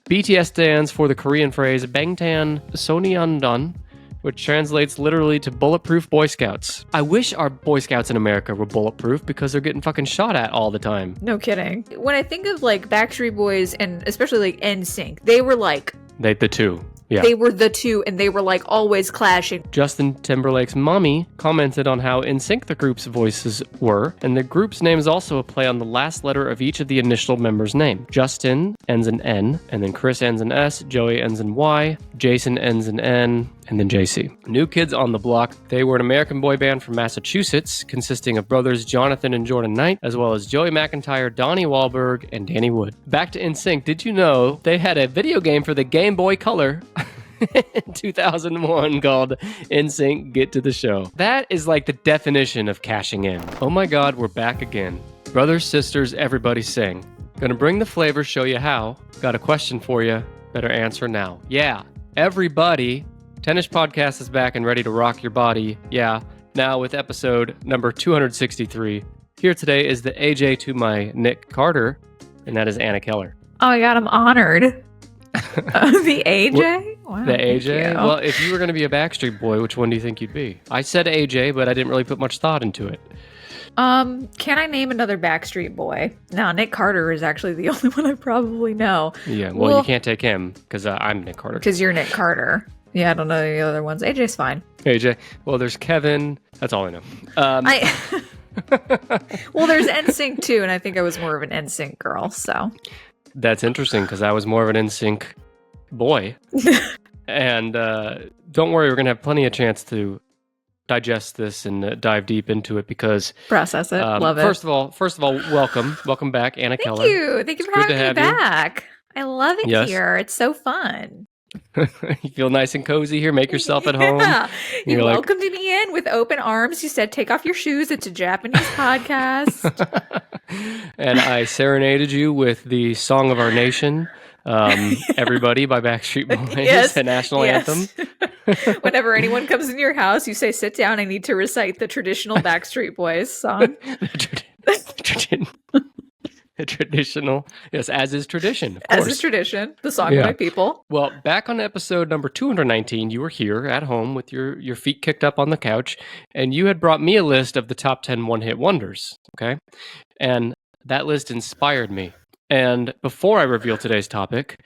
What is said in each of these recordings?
BTS stands for the Korean phrase Bangtan Sonyeondan, which translates literally to Bulletproof Boy Scouts. I wish our Boy Scouts in America were bulletproof because they're getting fucking shot at all the time. No kidding. When I think of like Backstreet Boys and especially like NSYNC, they were like... The two. Yeah. They were the two, and they were like always clashing. Justin Timberlake's mommy commented on how in sync the group's voices were, and the group's name is also a play on the last letter of each of the initial members' name. Justin ends in N, and then Chris ends in S, Joey ends in Y, Jason ends in N, and then JC. New Kids on the Block. They were an American boy band from Massachusetts, consisting of brothers Jonathan and Jordan Knight, as well as Joey McIntyre, Donnie Wahlberg, and Danny Wood. Back to NSYNC. Did you know they had a video game for the Game Boy Color in 2001 called NSYNC Get to the Show? That is like the definition of cashing in. Oh my God, we're back again. Brothers, sisters, everybody sing. Gonna bring the flavor, show you how. Got a question for you. Better answer now. Yeah, everybody. Tennis Podcast is back and ready to rock your body. Yeah, now with episode number 263. Here today is the AJ to my Nick Carter, and that is Anna Keller. Oh my God, I'm honored. The AJ? Wow, the AJ? Well, if you were going to be a Backstreet Boy, which one do you think you'd be? I said AJ, but I didn't really put much thought into it. Can I name another Backstreet Boy? No, Nick Carter is actually the only one I probably know. Yeah, well you can't take him because I'm Nick Carter. Because you're Nick Carter. Yeah, I don't know any other ones. AJ's fine. AJ. Well, there's Kevin. That's all I know. Well, there's NSYNC too, and I think I was more of an NSYNC girl, so. That's interesting because I was more of an NSYNC boy. And don't worry, we're going to have plenty of chance to digest this and dive deep into it because... Process it. Love it. First of all, welcome back, Anna Keller. Thank you for having me back. I love it here. It's so fun. You feel nice and cozy here. Make yourself at home. You welcomed me in with open arms. You said, take off your shoes. It's a Japanese podcast. And I serenaded you with the Song of Our Nation, Everybody by Backstreet Boys, the national anthem. Whenever anyone comes in your house, you say, sit down. I need to recite the traditional Backstreet Boys song. Traditional, yes, as is tradition. Of course. As is tradition, the song of my people. Well, back on episode number 219, you were here at home with your feet kicked up on the couch, and you had brought me a list of the top 10 one-hit wonders, okay? And that list inspired me. And before I reveal today's topic,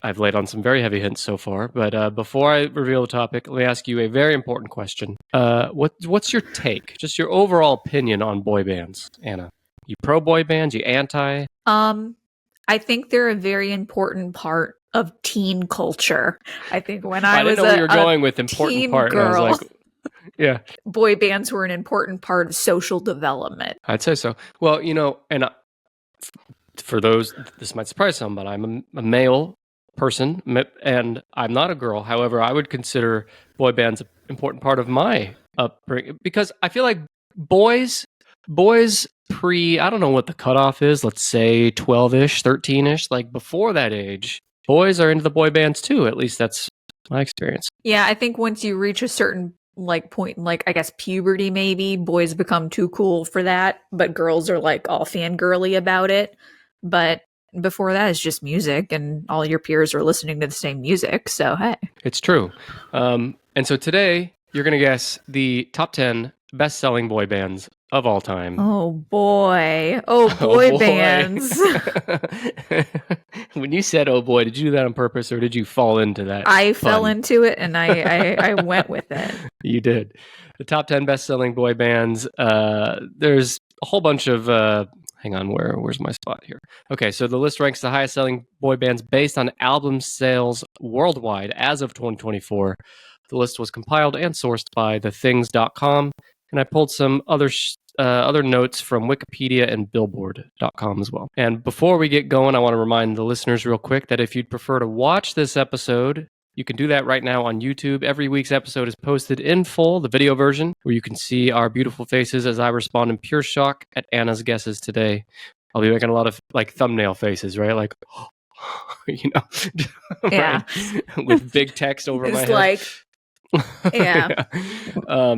I've laid on some very heavy hints so far, but before I reveal the topic, let me ask you a very important question. What's your take, just your overall opinion on boy bands, Anna? You pro boy bands? You anti? I think they're a very important part of teen culture. I think when I was didn't know where you were going with important part. Girl, I was like, yeah, boy bands were an important part of social development. I'd say so. Well, and for those, this might surprise some, but I'm a male person and I'm not a girl. However, I would consider boy bands an important part of my upbringing because I feel like boys I don't know what the cutoff is, let's say 12-ish, 13-ish, like before that age, boys are into the boy bands too, at least that's my experience. Yeah, I think once you reach a certain point in I guess puberty maybe, boys become too cool for that, but girls are all fangirly about it. But before that, it's just music and all your peers are listening to the same music, so hey. It's true. And so today, you're going to guess the top 10 best-selling boy bands of all time. Oh boy. Boy bands. When you said, oh boy, did you do that on purpose or did you fall into that? I fell into it and I went with it. You did. The top 10 best-selling boy bands. There's a whole bunch of... hang on, where's my spot here? Okay, so the list ranks the highest-selling boy bands based on album sales worldwide as of 2024. The list was compiled and sourced by thethings.com. And I pulled some other notes from Wikipedia and Billboard.com as well. And before we get going, I want to remind the listeners real quick that if you'd prefer to watch this episode, you can do that right now on YouTube. Every week's episode is posted in full, the video version, where you can see our beautiful faces as I respond in pure shock at Anna's guesses today. I'll be making a lot of thumbnail faces, right? Like, yeah, right? With big text over my head. Yeah.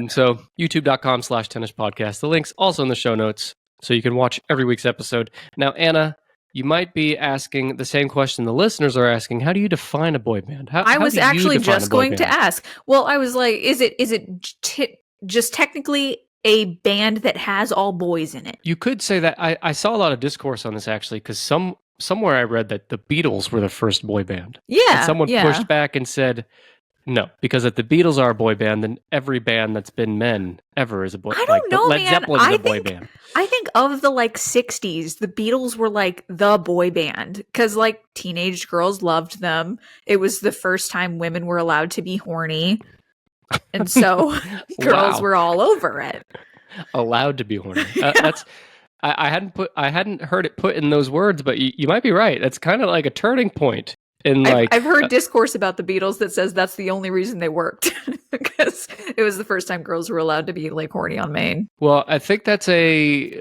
So youtube.com/tennis podcast. The link's also in the show notes, so you can watch every week's episode. Now, Anna, you might be asking the same question the listeners are asking. How do you define a boy band? I was do you actually define just a boy going to band? ask. Well, I was like, is it just technically a band that has all boys in it? You could say that. I saw a lot of discourse on this actually, because somewhere I read that the Beatles were the first boy band. Yeah, And someone yeah. pushed back and said, no, because if the Beatles are a boy band, then every band that's been men ever is a boy. I don't like know, Led man. Zeppelin's a boy band. I think of the like 60s, the Beatles were like the boy band because like teenage girls loved them. It was the first time women were allowed to be horny. And so girls Wow. were all over it. Allowed to be horny. That's I hadn't heard it put in those words, but you might be right. That's kind of like a turning point in like I've heard discourse about the Beatles that says that's the only reason they worked because it was the first time girls were allowed to be like horny on main. Well, I think that's a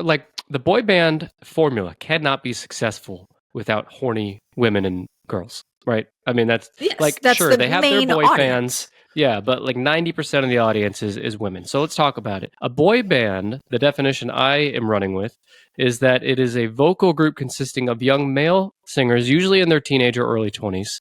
like the boy band formula cannot be successful without horny women and girls, right? I mean, that's like that's sure the they have their main boy audience. fans. Yeah, but like 90% of the audience is women. So let's talk about it. A boy band, the definition I am running with, is that it is a vocal group consisting of young male singers, usually in their teenage or early 20s.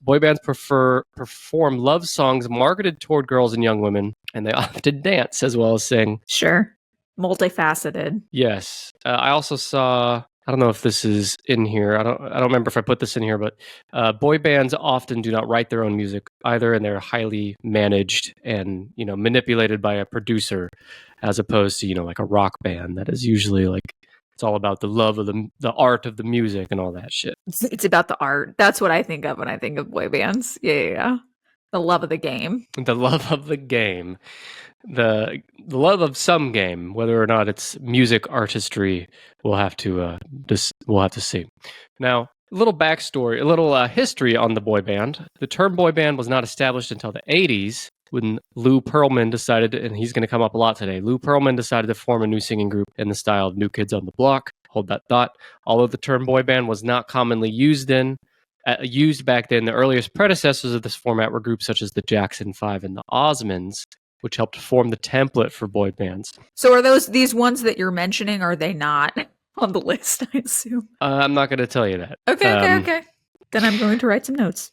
Boy bands perform love songs marketed toward girls and young women, and they often dance as well as sing. Sure. Multifaceted. Yes. I also saw, I don't know if this is in here. I don't remember if I put this in here, but boy bands often do not write their own music either, and they're highly managed and, manipulated by a producer, as opposed to, like a rock band that is usually like it's all about the love of the art of the music and all that shit. It's about the art. That's what I think of when I think of boy bands. Yeah. The love of the game. The love of the game. The love of some game, whether or not it's music artistry, we'll have to see. Now, a little backstory, a little history on the boy band. The term boy band was not established until the 80s when Lou Pearlman decided, and he's going to come up a lot today, Lou Pearlman decided to form a new singing group in the style of New Kids on the Block. Hold that thought. Although the term boy band was not commonly used back then, the earliest predecessors of this format were groups such as the Jackson 5 and the Osmonds, which helped form the template for boy bands. So are these ones that you're mentioning, are they not on the list, I assume? I'm not going to tell you that. Okay. Then I'm going to write some notes.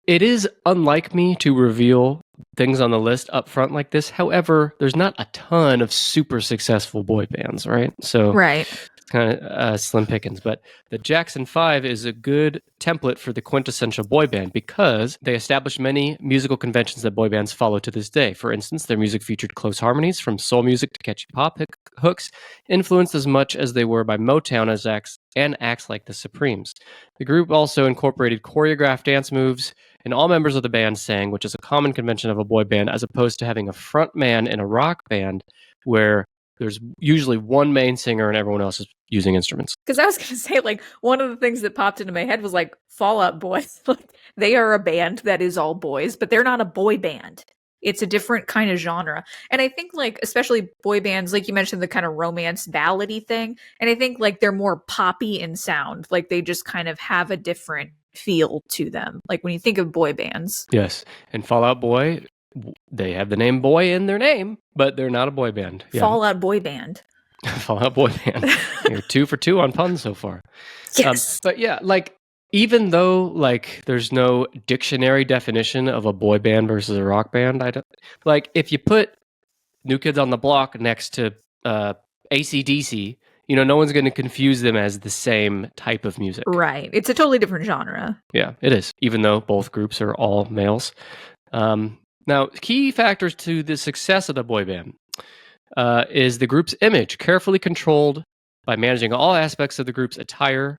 It is unlike me to reveal things on the list up front like this. However, there's not a ton of super successful boy bands, right? So right. It's kind of slim pickings. But the Jackson 5 is a good template for the quintessential boy band because they established many musical conventions that boy bands follow to this day. For instance, their music featured close harmonies from soul music to catchy pop hooks, influenced as much as they were by Motown and acts like the Supremes. The group also incorporated choreographed dance moves, and all members of the band sang, which is a common convention of a boy band, as opposed to having a front man in a rock band where there's usually one main singer and everyone else is using instruments. Because I was going to say, like, one of the things that popped into my head was like Fall Out Boy. Like, they are a band that is all boys, but they're not a boy band. It's a different kind of genre. And I think, like, especially boy bands, like you mentioned, the kind of romance ballady thing. And I think, like, they're more poppy in sound. Like, they just kind of have a different feel to them. Like, when you think of boy bands. Yes. And Fall Out Boy, they have the name boy in their name, but they're not a boy band. Yeah. Fall Out Boy Band. Fall Out Boy Band. You're 2 for 2 on puns so far. Yes. But yeah, like, even though like there's no dictionary definition of a boy band versus a rock band, I don't like if you put New Kids on the Block next to AC/DC, no one's going to confuse them as the same type of music. Right. It's a totally different genre. Yeah, it is. Even though both groups are all males. Now, key factors to the success of the boy band is the group's image, carefully controlled by managing all aspects of the group's attire,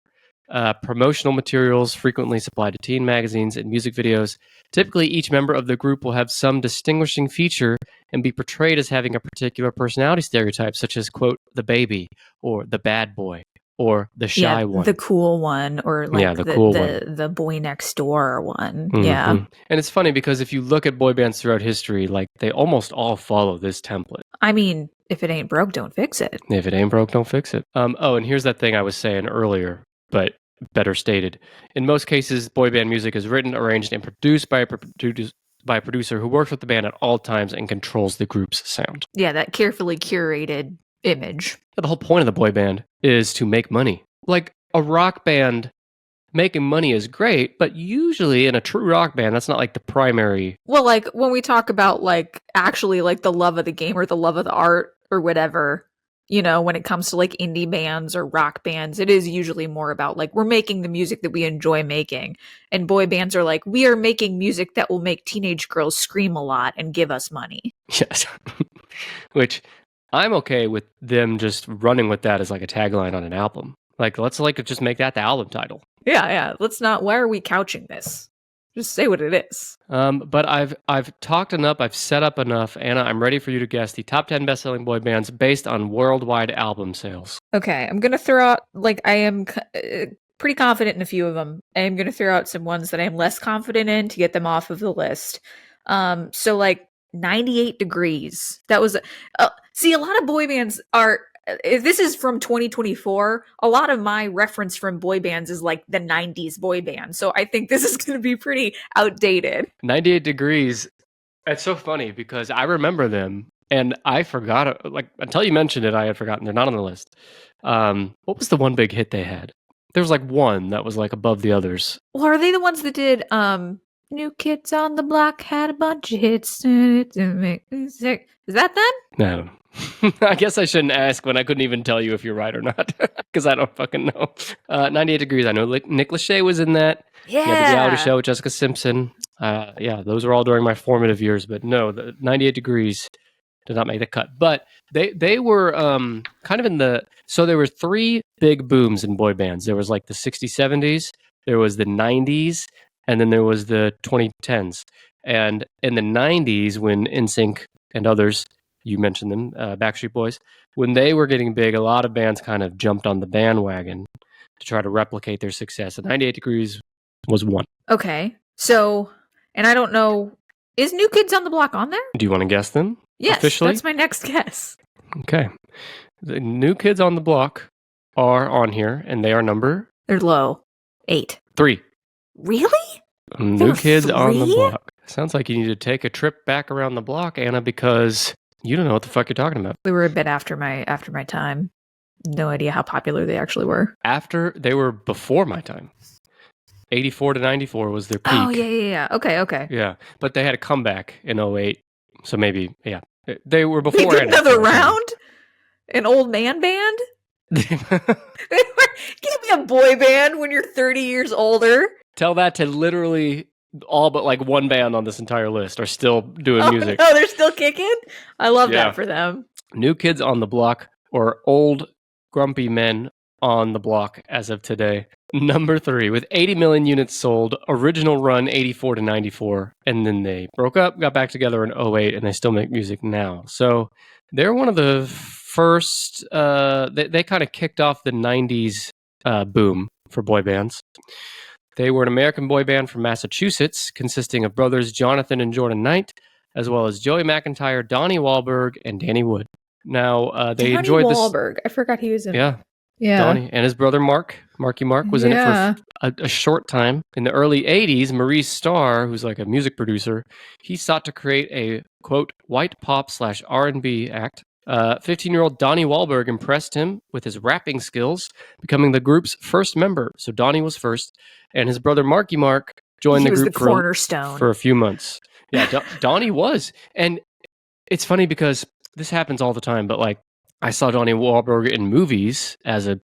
promotional materials frequently supplied to teen magazines and music videos. Typically, each member of the group will have some distinguishing feature and be portrayed as having a particular personality stereotype, such as, quote, the baby, or the bad boy, or the shy one. The cool one, or like the boy next door one. Mm-hmm. Yeah. And it's funny because if you look at boy bands throughout history, like they almost all follow this template. I mean, if it ain't broke, don't fix it. If it ain't broke, don't fix it. And here's that thing I was saying earlier, but better stated. In most cases, boy band music is written, arranged, and produced by a producer who works with the band at all times and controls the group's sound. Yeah, that carefully curated image. The whole point of the boy band is to make money. Like a rock band, making money is great, but usually in a true rock band, that's not like the primary. Well, like when we talk about like actually like the love of the game or the love of the art or whatever, you know, when it comes to like indie bands or rock bands, it is usually more about like we're making the music that we enjoy making. And boy bands are like, we are making music that will make teenage girls scream a lot and give us money. Yes. Which I'm okay with them just running with that as like a tagline on an album. Like, let's like just make that the album title. Yeah. Let's not. Why are we couching this? Just say what it is. But I've talked enough. I've set up enough. Anna, I'm ready for you to guess the top 10 best-selling boy bands based on worldwide album sales. Okay, I'm gonna throw out like I am pretty confident in a few of them. I'm gonna throw out some ones that I'm less confident in to get them off of the list. So like 98 Degrees. That was see, a lot of boy bands are. If this is from 2024, a lot of my reference from boy bands is like the 90s boy band. So I think this is going to be pretty outdated. 98 Degrees. It's so funny because I remember them and I forgot, like, until you mentioned it, I had forgotten. They're not on the list. What was the one big hit they had? There was like one that was like above the others. Well, are they the ones that did New Kids on the Block had a bunch of hits to make me sick? Is that them? No. I guess I shouldn't ask when I couldn't even tell you if you're right or not, because I don't fucking know. 98 Degrees. I know Nick Lachey was in that. Yeah. The Reality Show with Jessica Simpson. Yeah, those were all during my formative years. But no, the 98 Degrees did not make the cut. But they were kind of in the... So there were three big booms in boy bands. There was like the 60s, 70s. There was the 90s. And then there was the 2010s. And in the 90s, when NSYNC and others... You mentioned them, Backstreet Boys. When they were getting big, a lot of bands kind of jumped on the bandwagon to try to replicate their success. And 98 Degrees was one. Okay. So, and I don't know, is New Kids on the Block on there? Do you want to guess them? Yes, officially? That's my next guess. Okay. The New Kids on the Block are on here, and they are number... They're low. 8. 3. Really? New Kids on the Block. Sounds like you need to take a trip back around the block, Anna, because... You don't know what the fuck you're talking about. They were a bit after my time. No idea how popular they actually were. They were before my time. 84 to 94 was their peak. Oh, yeah. Okay. Yeah, but they had a comeback in 08. So maybe, yeah. They were before. They did another round? An old man band? Give me a boy band when you're 30 years older. Tell that to literally... all but like one band on this entire list are still doing music. Oh, they're still kicking? I love that for them. New Kids on the Block, or old grumpy men on the block as of today. Number 3, with 80 million units sold, original run 84 to 94, and then they broke up, got back together in 08, and they still make music now. So they're one of the first, they kind of kicked off the 90s boom for boy bands. They were an American boy band from Massachusetts, consisting of brothers Jonathan and Jordan Knight, as well as Joey McIntyre, Donnie Wahlberg, and Danny Wood. Now, they enjoyed this... Wahlberg. I forgot he was in Yeah. Yeah. Donnie. And his brother Marky Mark, was in it for a short time. In the early 80s, Maurice Starr, who's like a music producer, he sought to create a, quote, white pop / R&B act. 15-year-old Donnie Wahlberg impressed him with his rapping skills, becoming the group's first member. So Donnie was first, and his brother Marky Mark joined the group cornerstone for a few months. Yeah, Donnie was. And it's funny because this happens all the time, but like I saw Donnie Wahlberg in movies as a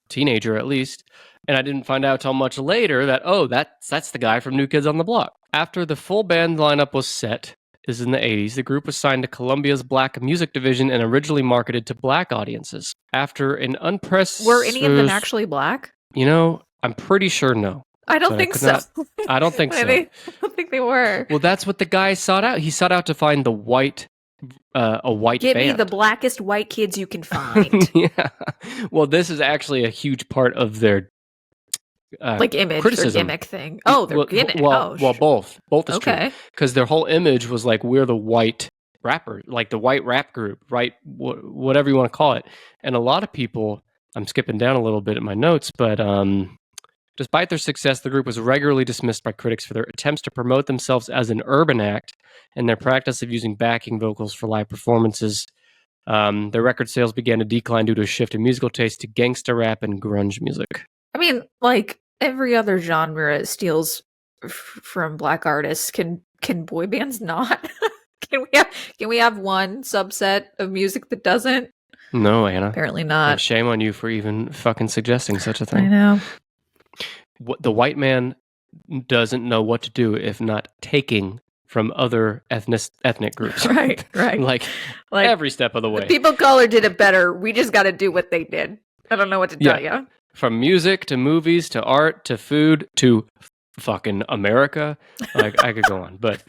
teenager at least, and I didn't find out till much later that that's the guy from New Kids on the Block. After the full band lineup was set, this is in the 80s, the group was signed to Columbia's Black Music Division and originally marketed to black audiences. After an unprecedented... Were any of them actually black? You know, I'm pretty sure no. I don't think so. I don't think so. I don't think they were. Well, that's what the guy sought out. He sought out to find a white band. Give me the blackest white kids you can find. Yeah. Well, this is actually a huge part of their like image criticism. Or gimmick thing. Oh, their gimmick. Well, both is true. Because their whole image was like, we're the white rapper, like the white rap group, right? Whatever you want to call it. And a lot of people, I'm skipping down a little bit in my notes, but despite their success, the group was regularly dismissed by critics for their attempts to promote themselves as an urban act and their practice of using backing vocals for live performances. Their record sales began to decline due to a shift in musical taste to gangsta rap and grunge music. I mean, like every other genre steals from black artists. Can boy bands not? Can we have one subset of music that doesn't? No, Anna. Apparently And not. shame on you for even fucking suggesting such a I thing. know. The white man doesn't know what to do if not taking from other ethnic groups. Right. like every step of the way. The people of color did it better. We just got to do what they did. I don't know what to tell you. From music to movies to art to food to fucking America. Like I could go on, but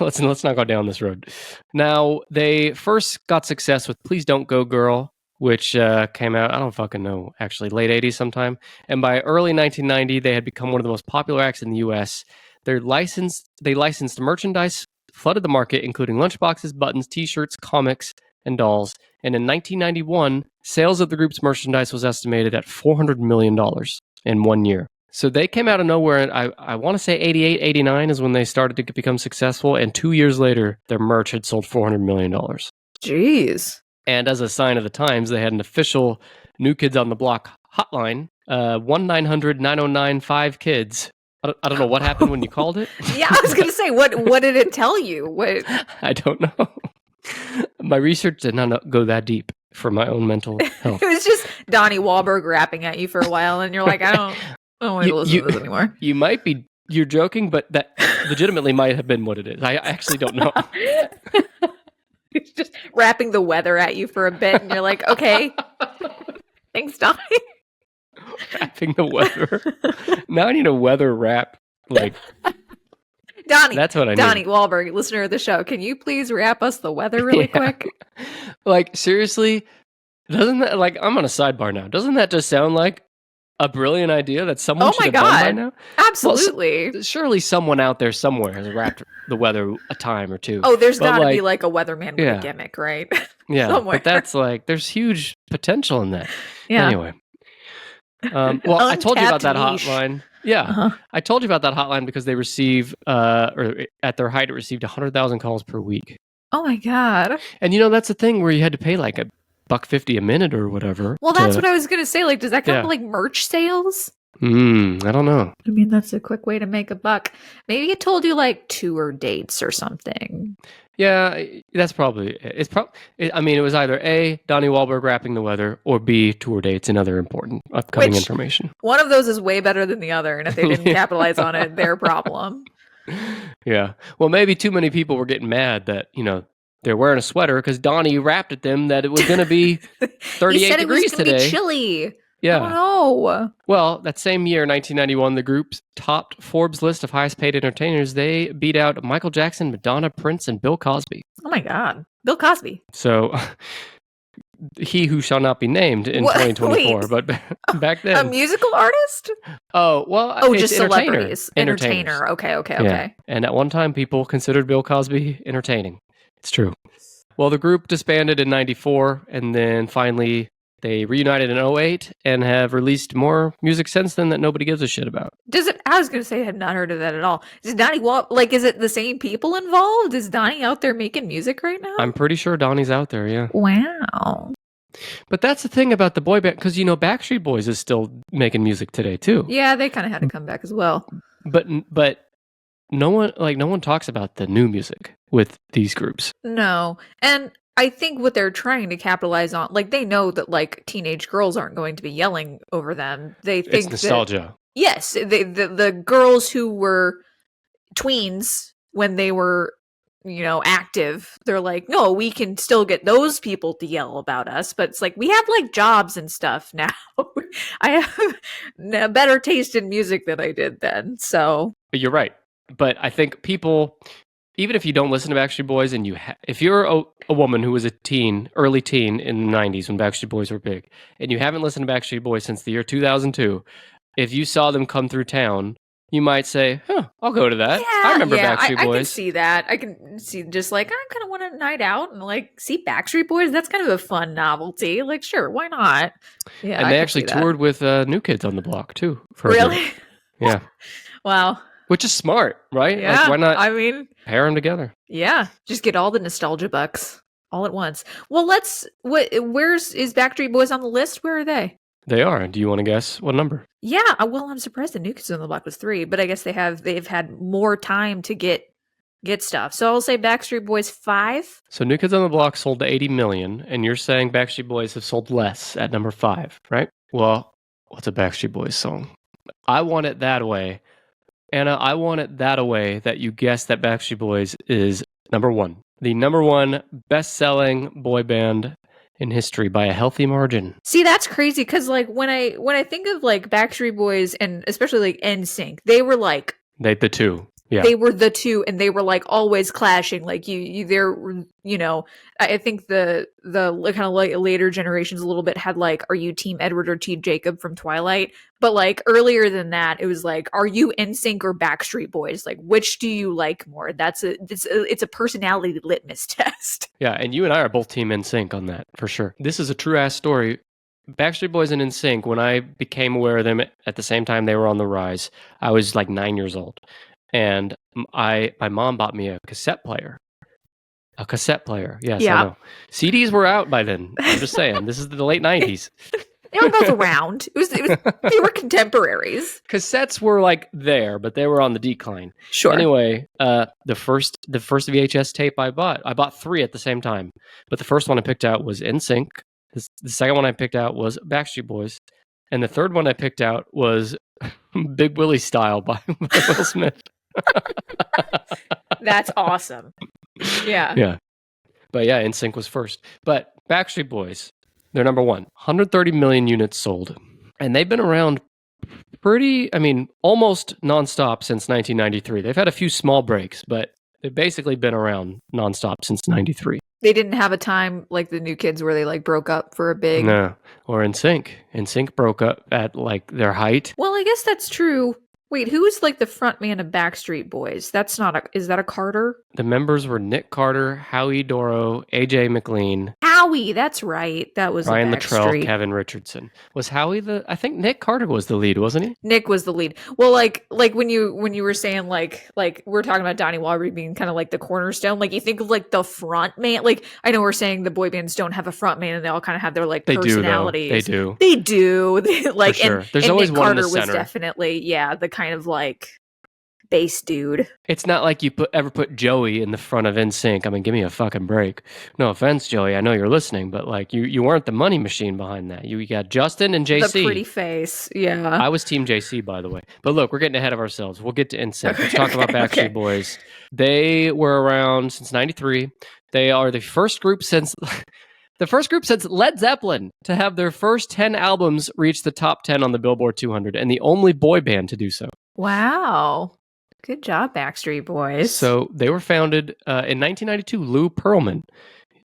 let's not go down this road. Now, they first got success with Please Don't Go Girl, which came out, I don't fucking know, actually late 80s sometime. And by early 1990, they had become one of the most popular acts in the US. They licensed merchandise, flooded the market, including lunchboxes, buttons, t-shirts, comics, and dolls. And in 1991, sales of the group's merchandise was estimated at $400 million in 1 year. So they came out of nowhere, and I want to say 88, 89 is when they started to become successful, and 2 years later, their merch had sold $400 million. Jeez. And as a sign of the times, they had an official New Kids on the Block hotline, 1-900-909-5-KIDS. I don't know what happened when you called it. Yeah, I was going to say, what did it tell you? What? I don't know. My research did not go that deep for my own mental health. It was just Donnie Wahlberg rapping at you for a while, and you're like, I don't want to listen to this anymore. You're joking, but that legitimately might have been what it is. I actually don't know. He's just rapping the weather at you for a bit, and you're like, okay, thanks, Donnie. Rapping the weather. Now I need a weather rap. Like Donnie. That's what I need. Donnie Wahlberg, listener of the show, can you please rap us the weather really quick? Like seriously, doesn't that like I'm on a sidebar now? Doesn't that just sound like a brilliant idea that someone should have done by now? Absolutely. Well, surely someone out there somewhere has rapped the weather a time or two. Oh, there's got to be like a weatherman with yeah. a gimmick, right? Yeah, somewhere. But that's like there's huge potential in that. Yeah. Anyway. Well, I told you about that hotline. Yeah, I told you about that hotline because they receive, or at their height, it received 100,000 calls per week. Oh my god! And that's the thing where you had to pay like $1.50 a minute or whatever. Well, that's what I was gonna say. Like, does that count like merch sales? I don't know. I mean, that's a quick way to make a buck. Maybe it told you like tour dates or something. Yeah, that's probably it. I mean, it was either A, Donnie Wahlberg rapping the weather, or B, tour dates and other important upcoming information. One of those is way better than the other, and if they didn't capitalize on it, their problem. Yeah. Well, maybe too many people were getting mad that, they're wearing a sweater because Donnie rapped at them that it was going to be 38 degrees today. Be chilly. Yeah. Oh, no. Well, that same year, 1991, the group topped Forbes' list of highest paid entertainers. They beat out Michael Jackson, Madonna, Prince, and Bill Cosby. Oh my God. Bill Cosby. So, he who shall not be named in 2024, but back then. A musical artist? Oh, well. Oh, just celebrities. Entertainer. Okay. Yeah. And at one time, people considered Bill Cosby entertaining. It's true. Well, the group disbanded in 94, and then finally they reunited in 08 and have released more music since then that nobody gives a shit about. I was going to say I had not heard of that at all. Is Donnie is it the same people involved? Is Donnie out there making music right now? I'm pretty sure Donnie's out there, yeah. Wow. But that's the thing about the boy band, because, Backstreet Boys is still making music today, too. Yeah, they kind of had to come back as well. But no one talks about the new music with these groups. No. And I think what they're trying to capitalize on, they know that teenage girls aren't going to be yelling over them. They think it's nostalgia. Yes, the girls who were tweens when they were, active, they're like, no, we can still get those people to yell about us, but it's like we have jobs and stuff now. I have a better taste in music than I did then. So you're right, but I think people. Even if you don't listen to Backstreet Boys, and if you're a woman who was a early teen in the 90s when Backstreet Boys were big, and you haven't listened to Backstreet Boys since the year 2002, if you saw them come through town, you might say, I'll go to that. Yeah, I remember Backstreet Boys. I can see that. I can see just I kind of want a night out and see Backstreet Boys. That's kind of a fun novelty. Sure, why not? Yeah, and they actually toured with New Kids on the Block, too. Really? Yeah. Wow. Which is smart, right? Yeah, why not I mean, pair them together? Yeah, just get all the nostalgia bucks. all at once. Well, is Backstreet Boys on the list? Where are they? They are. Do you want to guess what number? Yeah, well, I'm surprised the New Kids on the Block was 3, but I guess they've had more time to get stuff. So I'll say Backstreet Boys 5. So New Kids on the Block sold to 80 million, and you're saying Backstreet Boys have sold less at number 5, right? Well, what's a Backstreet Boys song? I Want It That Way. Anna, I want it that way that you guessed that Backstreet Boys is number 1. The number 1 best-selling boy band in history by a healthy margin. See, that's crazy because like when I think of like Backstreet Boys and especially like NSYNC, they were like the two. Yeah. They were the two, and they were like always clashing. Like I think the kind of like later generations a little bit had like, are you Team Edward or Team Jacob from Twilight? But like earlier than that, it was like, are you NSYNC or Backstreet Boys? Like, which do you like more? It's a personality litmus test. Yeah, and you and I are both Team NSYNC on that for sure. This is a true ass story. Backstreet Boys and NSYNC, when I became aware of them at the same time they were on the rise, I was like 9 years old. And my mom bought me a cassette player. A cassette player, yes, yeah. I know. CDs were out by then. I'm just saying, this is the late 90s. They were both around. They were contemporaries. Cassettes were like there, but they were on the decline. Sure. Anyway, the first VHS tape I bought 3 at the same time. But the first one I picked out was NSYNC. The second one I picked out was Backstreet Boys. And the third one I picked out was Big Willie Style by Will Smith. That's awesome. Yeah. Yeah. But yeah, NSYNC was first. But Backstreet Boys, they're number 1. 130 million units sold. And they've been around almost nonstop since 1993. They've had a few small breaks, but they've basically been around nonstop since 93. They didn't have a time like the New Kids where they like broke up for a big... No. Or NSYNC. NSYNC broke up at like their height. Well, I guess that's true. Wait, who is like the front man of Backstreet Boys? Is that a Carter? The members were Nick Carter, Howie Doro, AJ McLean. Howie, that's right. That was Ryan Luttrell, Kevin Richardson. Was Howie I think Nick Carter was the lead, wasn't he? Nick was the lead. Well, like when you were saying like we're talking about Donnie Wahlberg being kind of like the cornerstone, like you think of like the front man. Like I know we're saying the boy bands don't have a front man and they all kind of have their like personalities. They do. Like, for sure. and, There's and always Nick one Carter in the center. Was definitely the kind of like bass dude. It's not like you ever put Joey in the front of NSYNC. I mean, give me a fucking break. No offense, Joey. I know you're listening, but like you weren't the money machine behind that. You got Justin and JC. The pretty face, yeah. I was Team JC, by the way. But look, we're getting ahead of ourselves. We'll get to NSYNC. Let's talk about Backstreet Boys. They were around since 93. They are the first group since Led Zeppelin to have their first 10 albums reach the top 10 on the Billboard 200, and the only boy band to do so. Wow. Good job, Backstreet Boys. So they were founded in 1992. Lou Pearlman.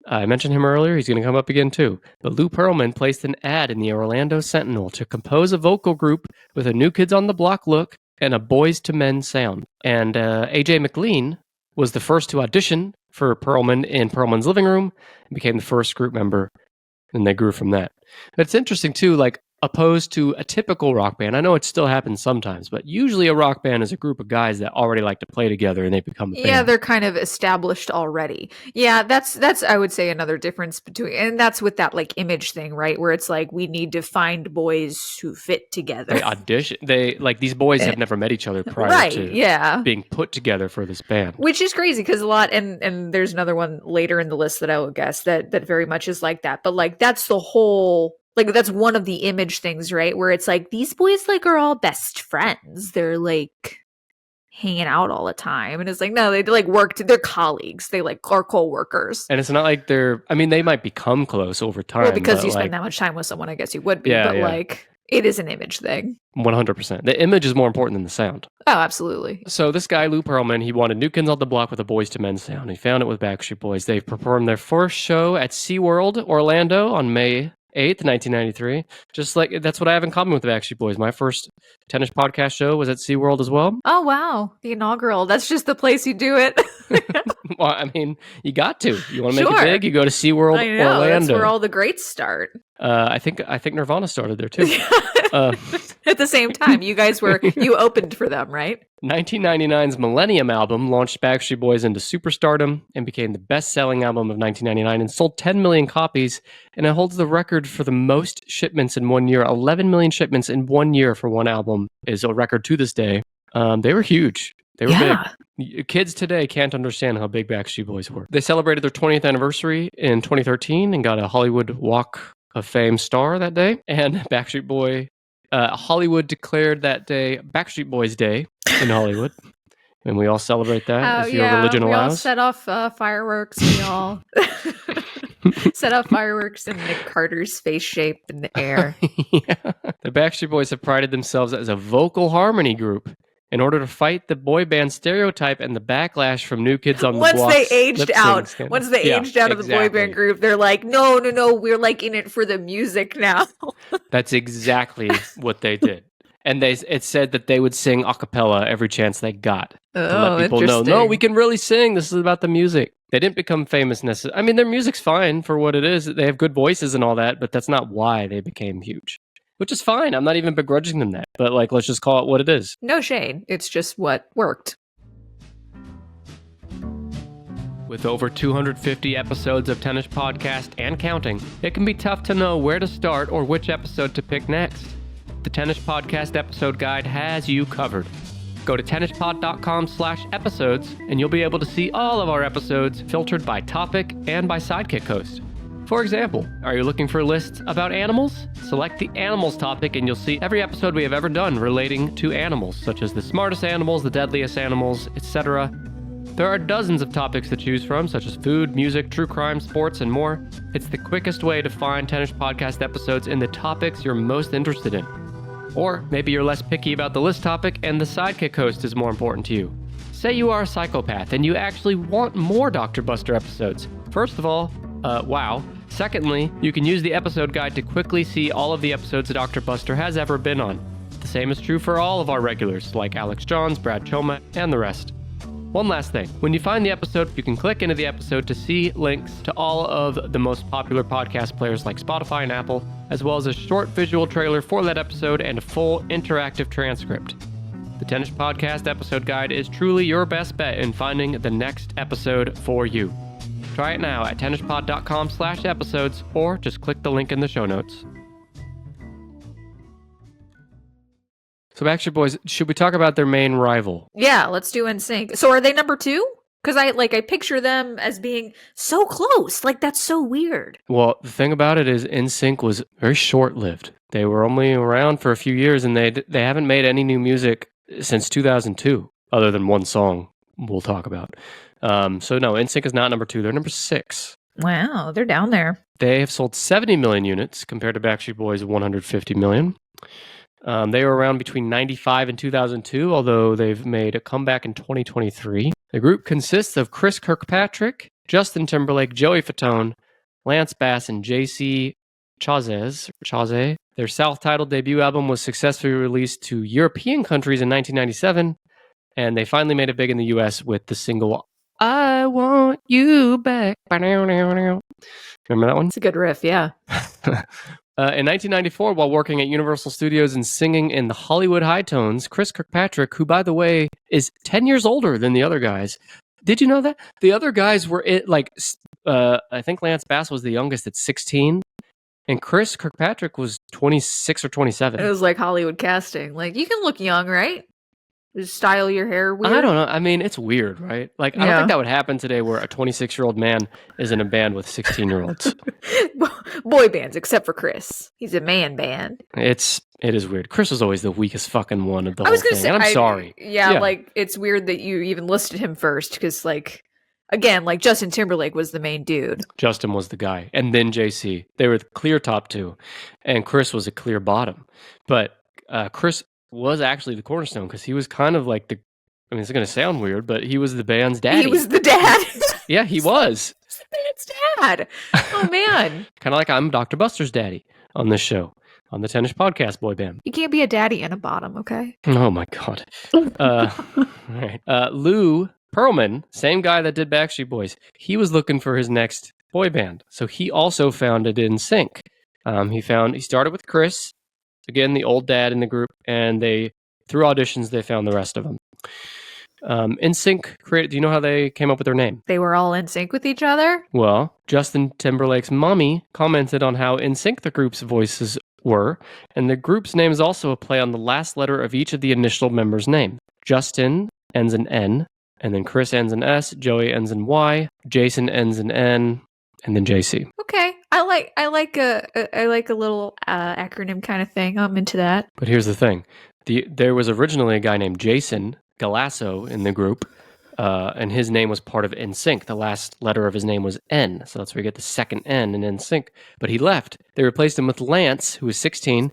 I mentioned him earlier. He's going to come up again too. But Lou Pearlman placed an ad in the Orlando Sentinel to compose a vocal group with a New Kids on the Block look and a Boyz II Men sound. And AJ McLean was the first to audition for Pearlman in Pearlman's living room and became the first group member. And they grew from that. But it's interesting too, like, opposed to a typical rock band. I know it still happens sometimes, but usually a rock band is a group of guys that already like to play together and they become a band. Yeah, they're kind of established already. Yeah, that's I would say another difference between, and that's with that like image thing, right? Where it's like we need to find boys who fit together. They audition. They like these boys have never met each other prior to being put together for this band. Which is crazy because a lot and there's another one later in the list that I would guess that very much is like that. But like that's the whole like that's one of the image things, right? Where it's like these boys like are all best friends. They're like hanging out all the time. And it's like, no, they like they're colleagues. They like are co-workers. And it's not like they might become close over time. Well, because you spend that much time with someone, I guess you would be. But like it is an image thing. 100%. The image is more important than the sound. Oh, absolutely. So this guy, Lou Pearlman, he wanted New Kids on the Block with a Boyz II Men sound. He found it with Backstreet Boys. They performed their first show at SeaWorld Orlando on May 8th, 1993. Just like that's what I have in common with the Backstreet Boys. My first tennis podcast show was at SeaWorld as well. Oh, wow. The inaugural. That's just the place you do it. Well, I mean, you got to. You want to make it big, you go to SeaWorld Orlando. That's where all the greats start. I think Nirvana started there too. At the same time, you opened for them, right? 1999's Millennium album launched Backstreet Boys into superstardom and became the best-selling album of 1999 and sold 10 million copies, and it holds the record for the most shipments in 1 year. 11 million shipments in 1 year for one album is a record to this day. They were huge. They were big. Kids today can't understand how big Backstreet Boys were. They celebrated their 20th anniversary in 2013 and got a Hollywood Walk of Fame star that day. And Backstreet Boy, Hollywood declared that day Backstreet Boys Day in Hollywood. And we all celebrate that as your religion allows. We all set off fireworks. We all set off fireworks in Nick Carter's face shape in the air. Yeah. The Backstreet Boys have prided themselves as a vocal harmony group in order to fight the boy band stereotype and the backlash from New Kids on the Block. Once they aged out of the boy band group, they're like, no, we're like in it for the music now. That's exactly what they did. And it said that they would sing a cappella every chance they got to let people know, no, we can really sing. This is about the music. They didn't become famous necessarily. I mean, their music's fine for what it is. They have good voices and all that, but that's not why they became huge. Which is fine. I'm not even begrudging them that. But let's just call it what it is. No shade. It's just what worked. With over 250 episodes of Tennis Podcast and counting, it can be tough to know where to start or which episode to pick next. The Tennis Podcast episode guide has you covered. Go to tennispod.com/episodes and you'll be able to see all of our episodes filtered by topic and by sidekick host. For example, are you looking for lists about animals? Select the animals topic and you'll see every episode we have ever done relating to animals, such as the smartest animals, the deadliest animals, etc. There are dozens of topics to choose from, such as food, music, true crime, sports, and more. It's the quickest way to find Tennis Podcast episodes in the topics you're most interested in. Or maybe you're less picky about the list topic and the sidekick host is more important to you. Say you are a psychopath and you actually want more Dr. Buster episodes. First of all, wow. Secondly, you can use the episode guide to quickly see all of the episodes Dr. Buster has ever been on. The same is true for all of our regulars, like Alex Johns, Brad Choma, and the rest. One last thing. When you find the episode, you can click into the episode to see links to all of the most popular podcast players like Spotify and Apple, as well as a short visual trailer for that episode and a full interactive transcript. The Tennis Podcast episode guide is truly your best bet in finding the next episode for you. Try it now at tennispod.com/episodes or just click the link in the show notes. So Backstreet Boys, should we talk about their main rival? Yeah, let's do NSYNC. So are they number 2? Because I picture them as being so close. That's so weird. Well, the thing about it is NSYNC was very short-lived. They were only around for a few years and they haven't made any new music since 2002, other than one song we'll talk about. So no, NSYNC is not number 2. They're number 6. Wow, they're down there. They have sold 70 million units compared to Backstreet Boys' 150 million. They were around between 95 and 2002, although they've made a comeback in 2023. The group consists of Chris Kirkpatrick, Justin Timberlake, Joey Fatone, Lance Bass, and JC Chazé. Their self-titled debut album was successfully released to European countries in 1997, and they finally made it big in the US with the single I Want You Back. Remember that one? It's a good riff, yeah. In 1994, while working at Universal Studios and singing in the Hollywood high tones, Chris Kirkpatrick, who, by the way, is 10 years older than the other guys. Did you know that? The other guys were, I think Lance Bass was the youngest at 16, and Chris Kirkpatrick was 26 or 27. It was like Hollywood casting. You can look young, right? Just style your hair weird. I don't know. I mean, it's weird, right? I don't think that would happen today where a 26-year-old man is in a band with 16-year-olds. Boy bands, except for Chris. He's a man band. It is weird. Chris was always the weakest fucking one of the whole thing. And I'm sorry. Yeah, it's weird that you even listed him first because, again, Justin Timberlake was the main dude. Justin was the guy. And then JC. They were the clear top 2. And Chris was a clear bottom. But Chris was actually the cornerstone because he was kind of it's going to sound weird, but he was the band's daddy. He was the dad. Yeah, he was. The band's dad. Oh, man. Kind of like I'm Dr. Buster's daddy on this show, on the Tennis Podcast boy band. You can't be a daddy and a bottom, okay? Oh, my God. Right. Lou Pearlman, same guy that did Backstreet Boys, he was looking for his next boy band. So he also founded NSYNC. He started with Chris, again, the old dad in the group, and through auditions, they found the rest of them. NSYNC created. Do you know how they came up with their name? They were all in sync with each other? Well, Justin Timberlake's mommy commented on how in sync the group's voices were, and the group's name is also a play on the last letter of each of the initial members' name. Justin ends in N, and then Chris ends in S, Joey ends in Y, Jason ends in N, and then JC. Okay, I like a little acronym kind of thing. I'm into that. But here's the thing: there was originally a guy named Jason Galasso in the group, and his name was part of NSYNC. The last letter of his name was N, so that's where you get the second N in NSYNC. But he left. They replaced him with Lance, who was 16.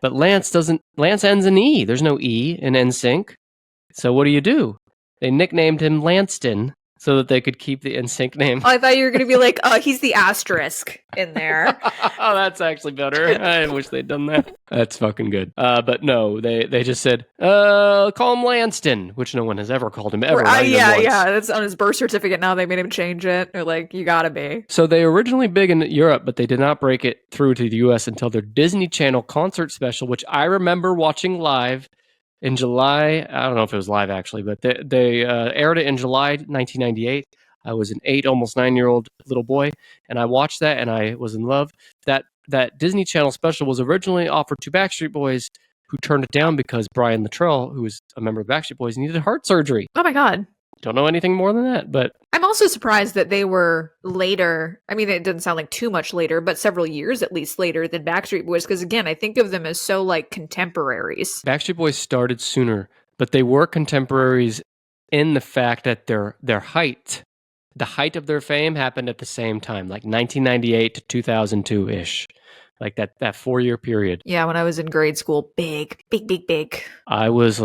But Lance ends in E. There's no E in NSYNC. So what do? They nicknamed him Lanston so that they could keep the NSYNC name. Oh, I thought you were going to be like, he's the asterisk in there. Oh, that's actually better. I wish they'd done that. That's fucking good. But no, they just said, call him Lanston, which no one has ever called him ever. Yeah. That's on his birth certificate now. They made him change it. They're like, you gotta be. So they originally big in Europe, but they did not break it through to the US until their Disney Channel concert special, which I remember watching live in July. I don't know if it was live actually, but they aired it in July 1998. I was an 8, almost 9-year-old little boy, and I watched that, and I was in love. That Disney Channel special was originally offered to Backstreet Boys, who turned it down because Brian Luttrell, who was a member of Backstreet Boys, needed heart surgery. Oh my God. Don't know anything more than that, but I'm also surprised that they were later. I mean, it doesn't sound like too much later, but several years at least later than Backstreet Boys. Because again, I think of them as so like contemporaries. Backstreet Boys started sooner, but they were contemporaries in the fact that the height of their fame happened at the same time, like 1998 to 2002-ish. Like that 4-year period. Yeah, when I was in grade school, big. I was,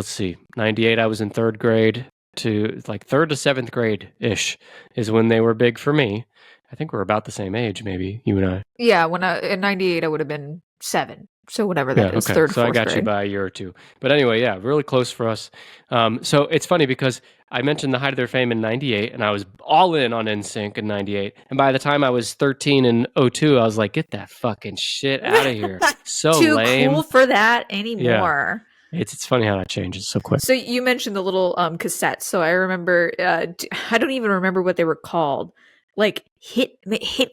98, I was in 3rd grade. To like 3rd to 7th grade ish is when they were big for me. I think we're about the same age, maybe you and I. Yeah, in 98 I would have been 7. So whatever that is, okay. 3rd, so 4th I got grade. you by a year or two. But anyway, yeah, really close for us. So it's funny because I mentioned the height of their fame in 98, and I was all in on NSYNC in 98. And by the time I was 13 in 02, I was like, get that fucking shit out of here. So Too lame. cool for that anymore. Yeah. It's funny how that changes so quick. So you mentioned the little cassettes. So I remember, I don't even remember what they were called. Like hit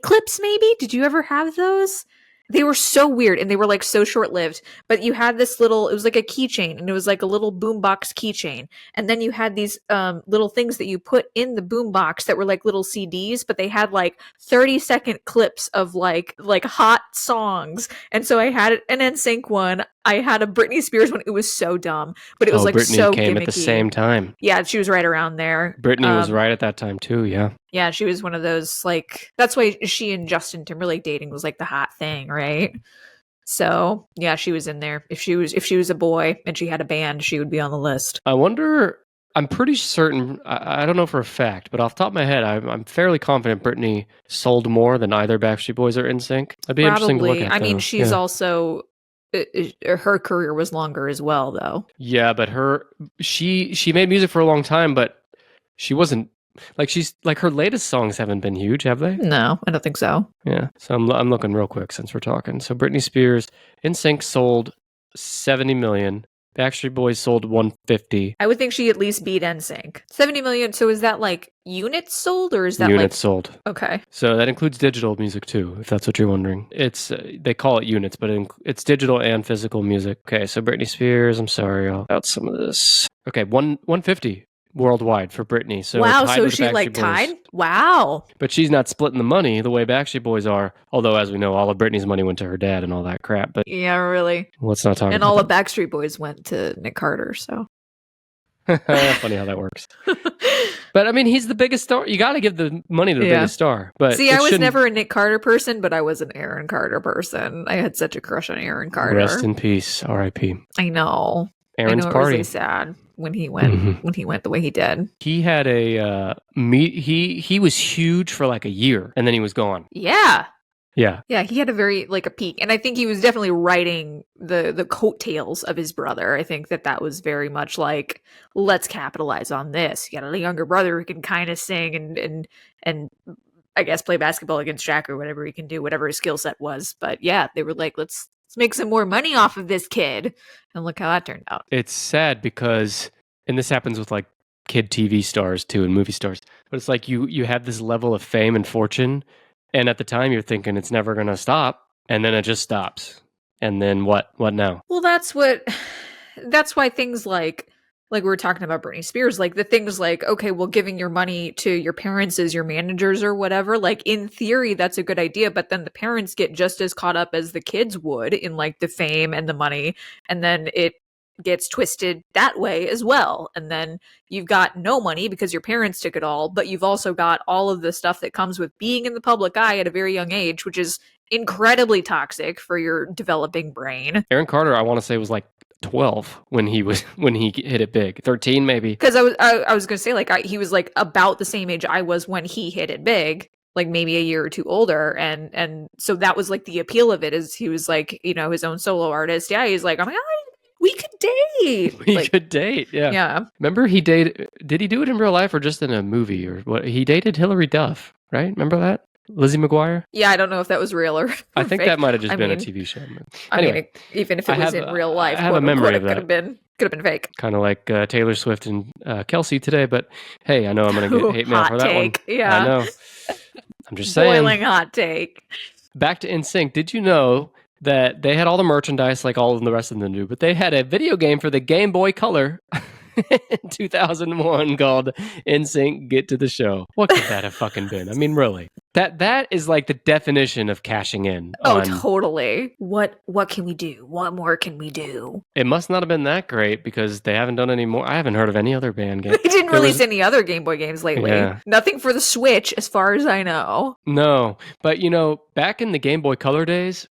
clips, maybe? Did you ever have those? They were so weird and they were like so short-lived, but you had this it was like a keychain and it was like a little boombox keychain. And then you had these little things that you put in the boombox that were like little CDs, but they had like 30-second clips of like hot songs. And so I had an NSYNC one. I had a Britney Spears one. It was so dumb, but it was like Britney so came gimmicky. At the same time. Yeah, she was right around there. Britney was right at that time too, yeah. Yeah, she was one of those, like, that's why she and Justin Timberlake dating was like the hot thing, right? So yeah, she was in there. If she was a boy and she had a band, she would be on the list. I wonder, I'm pretty certain, I don't know for a fact, but off the top of my head, I'm fairly confident Britney sold more than either Backstreet Boys or NSYNC. That'd be interesting to look at. I mean, she's also, her career was longer as well, though. Yeah, but she made music for a long time, but she wasn't, her latest songs haven't been huge, have they? No, I don't think so. Yeah, so I'm looking real quick since we're talking. So Britney Spears, NSYNC sold 70 million. Backstreet Boys sold 150. I would think she at least beat NSYNC. 70 million. So is that like units sold or is that units sold? Okay. So that includes digital music too, if that's what you're wondering. It's they call it units, but it's digital and physical music. Okay, so Britney Spears, I'm sorry, I'll out some of this. Okay, 150 worldwide for Britney. So wow, so she like tied? Wow. But she's not splitting the money the way Backstreet Boys are. Although, as we know, all of Britney's money went to her dad and all that crap. But yeah, really. Let's not talk about that. And all of Backstreet Boys went to Nick Carter, so. Funny how that works. But I mean, he's the biggest star. You got to give the money to the biggest star. But see, I was never a Nick Carter person, but I was an Aaron Carter person. I had such a crush on Aaron Carter. Rest in peace, R.I.P. I know. Aaron's I know party. It was really sad when he went the way he did. He had a he was huge for like a year and then he was gone. Yeah. Yeah. Yeah, he had a very like a peak. And I think he was definitely riding the coattails of his brother. I think that was very much like, let's capitalize on this. You got a younger brother who can kind of sing and I guess, play basketball against Shaq or whatever he can do, whatever his skill set was. But yeah, they were like, let's make some more money off of this kid. And look how that turned out. It's sad because, and this happens with like kid TV stars too and movie stars, but it's like you have this level of fame and fortune, and at the time you're thinking it's never going to stop, and then it just stops. And then what now? Well, that's why things like we were talking about Britney Spears, like the things like, okay, well, giving your money to your parents as your managers or whatever, like in theory, that's a good idea. But then the parents get just as caught up as the kids would in like the fame and the money. And then it gets twisted that way as well. And then you've got no money because your parents took it all, but you've also got all of the stuff that comes with being in the public eye at a very young age, which is incredibly toxic for your developing brain. Aaron Carter, I want to say, was like 12 when he hit it big. 13 maybe. Because I was gonna say, like, he was like about the same age I was when he hit it big, like maybe a year or two older, and so that was like the appeal of it, is he was like, you know, his own solo artist. Yeah, he's like, oh my god, we could date. We could date. Yeah. Yeah. Remember did he do it in real life or just in a movie or what? He dated Hilary Duff, right? Remember that? Lizzie McGuire? Yeah, I don't know if that was real or I think fake. that might have just been a TV show. Anyway, even if it was in real life, I have a memory of that. Could have been fake. Kind of like Taylor Swift and Kelsey today, but hey, I know I'm going to get hate mail for that one. Yeah. I know. I'm just saying. Boiling hot take. Back to NSYNC. Did you know that they had all the merchandise like all of the rest of them do, but they had a video game for the Game Boy Color in 2001 called NSYNC Get to the Show. What could that have fucking been? I mean, really. That is like the definition of cashing in. Oh, totally. What can we do? What more can we do? It must not have been that great because they haven't done any more. I haven't heard of any other band game. They didn't release any other Game Boy games lately. Yeah. Nothing for the Switch, as far as I know. No, but you know, back in the Game Boy Color days,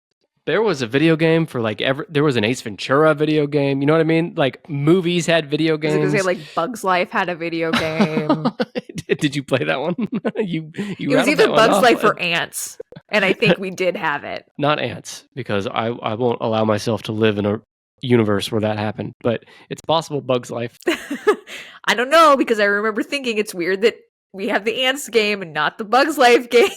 there was a video game for like there was an Ace Ventura video game. You know what I mean? Like movies had video games. I was gonna say like Bugs Life had a video game. Did you play that one? you it was either Bugs Life or Ants, and I think we did have it. Not Ants, because I won't allow myself to live in a universe where that happened. But it's possible Bugs Life. I don't know, because I remember thinking it's weird that we have the Ants game and not the Bugs Life game.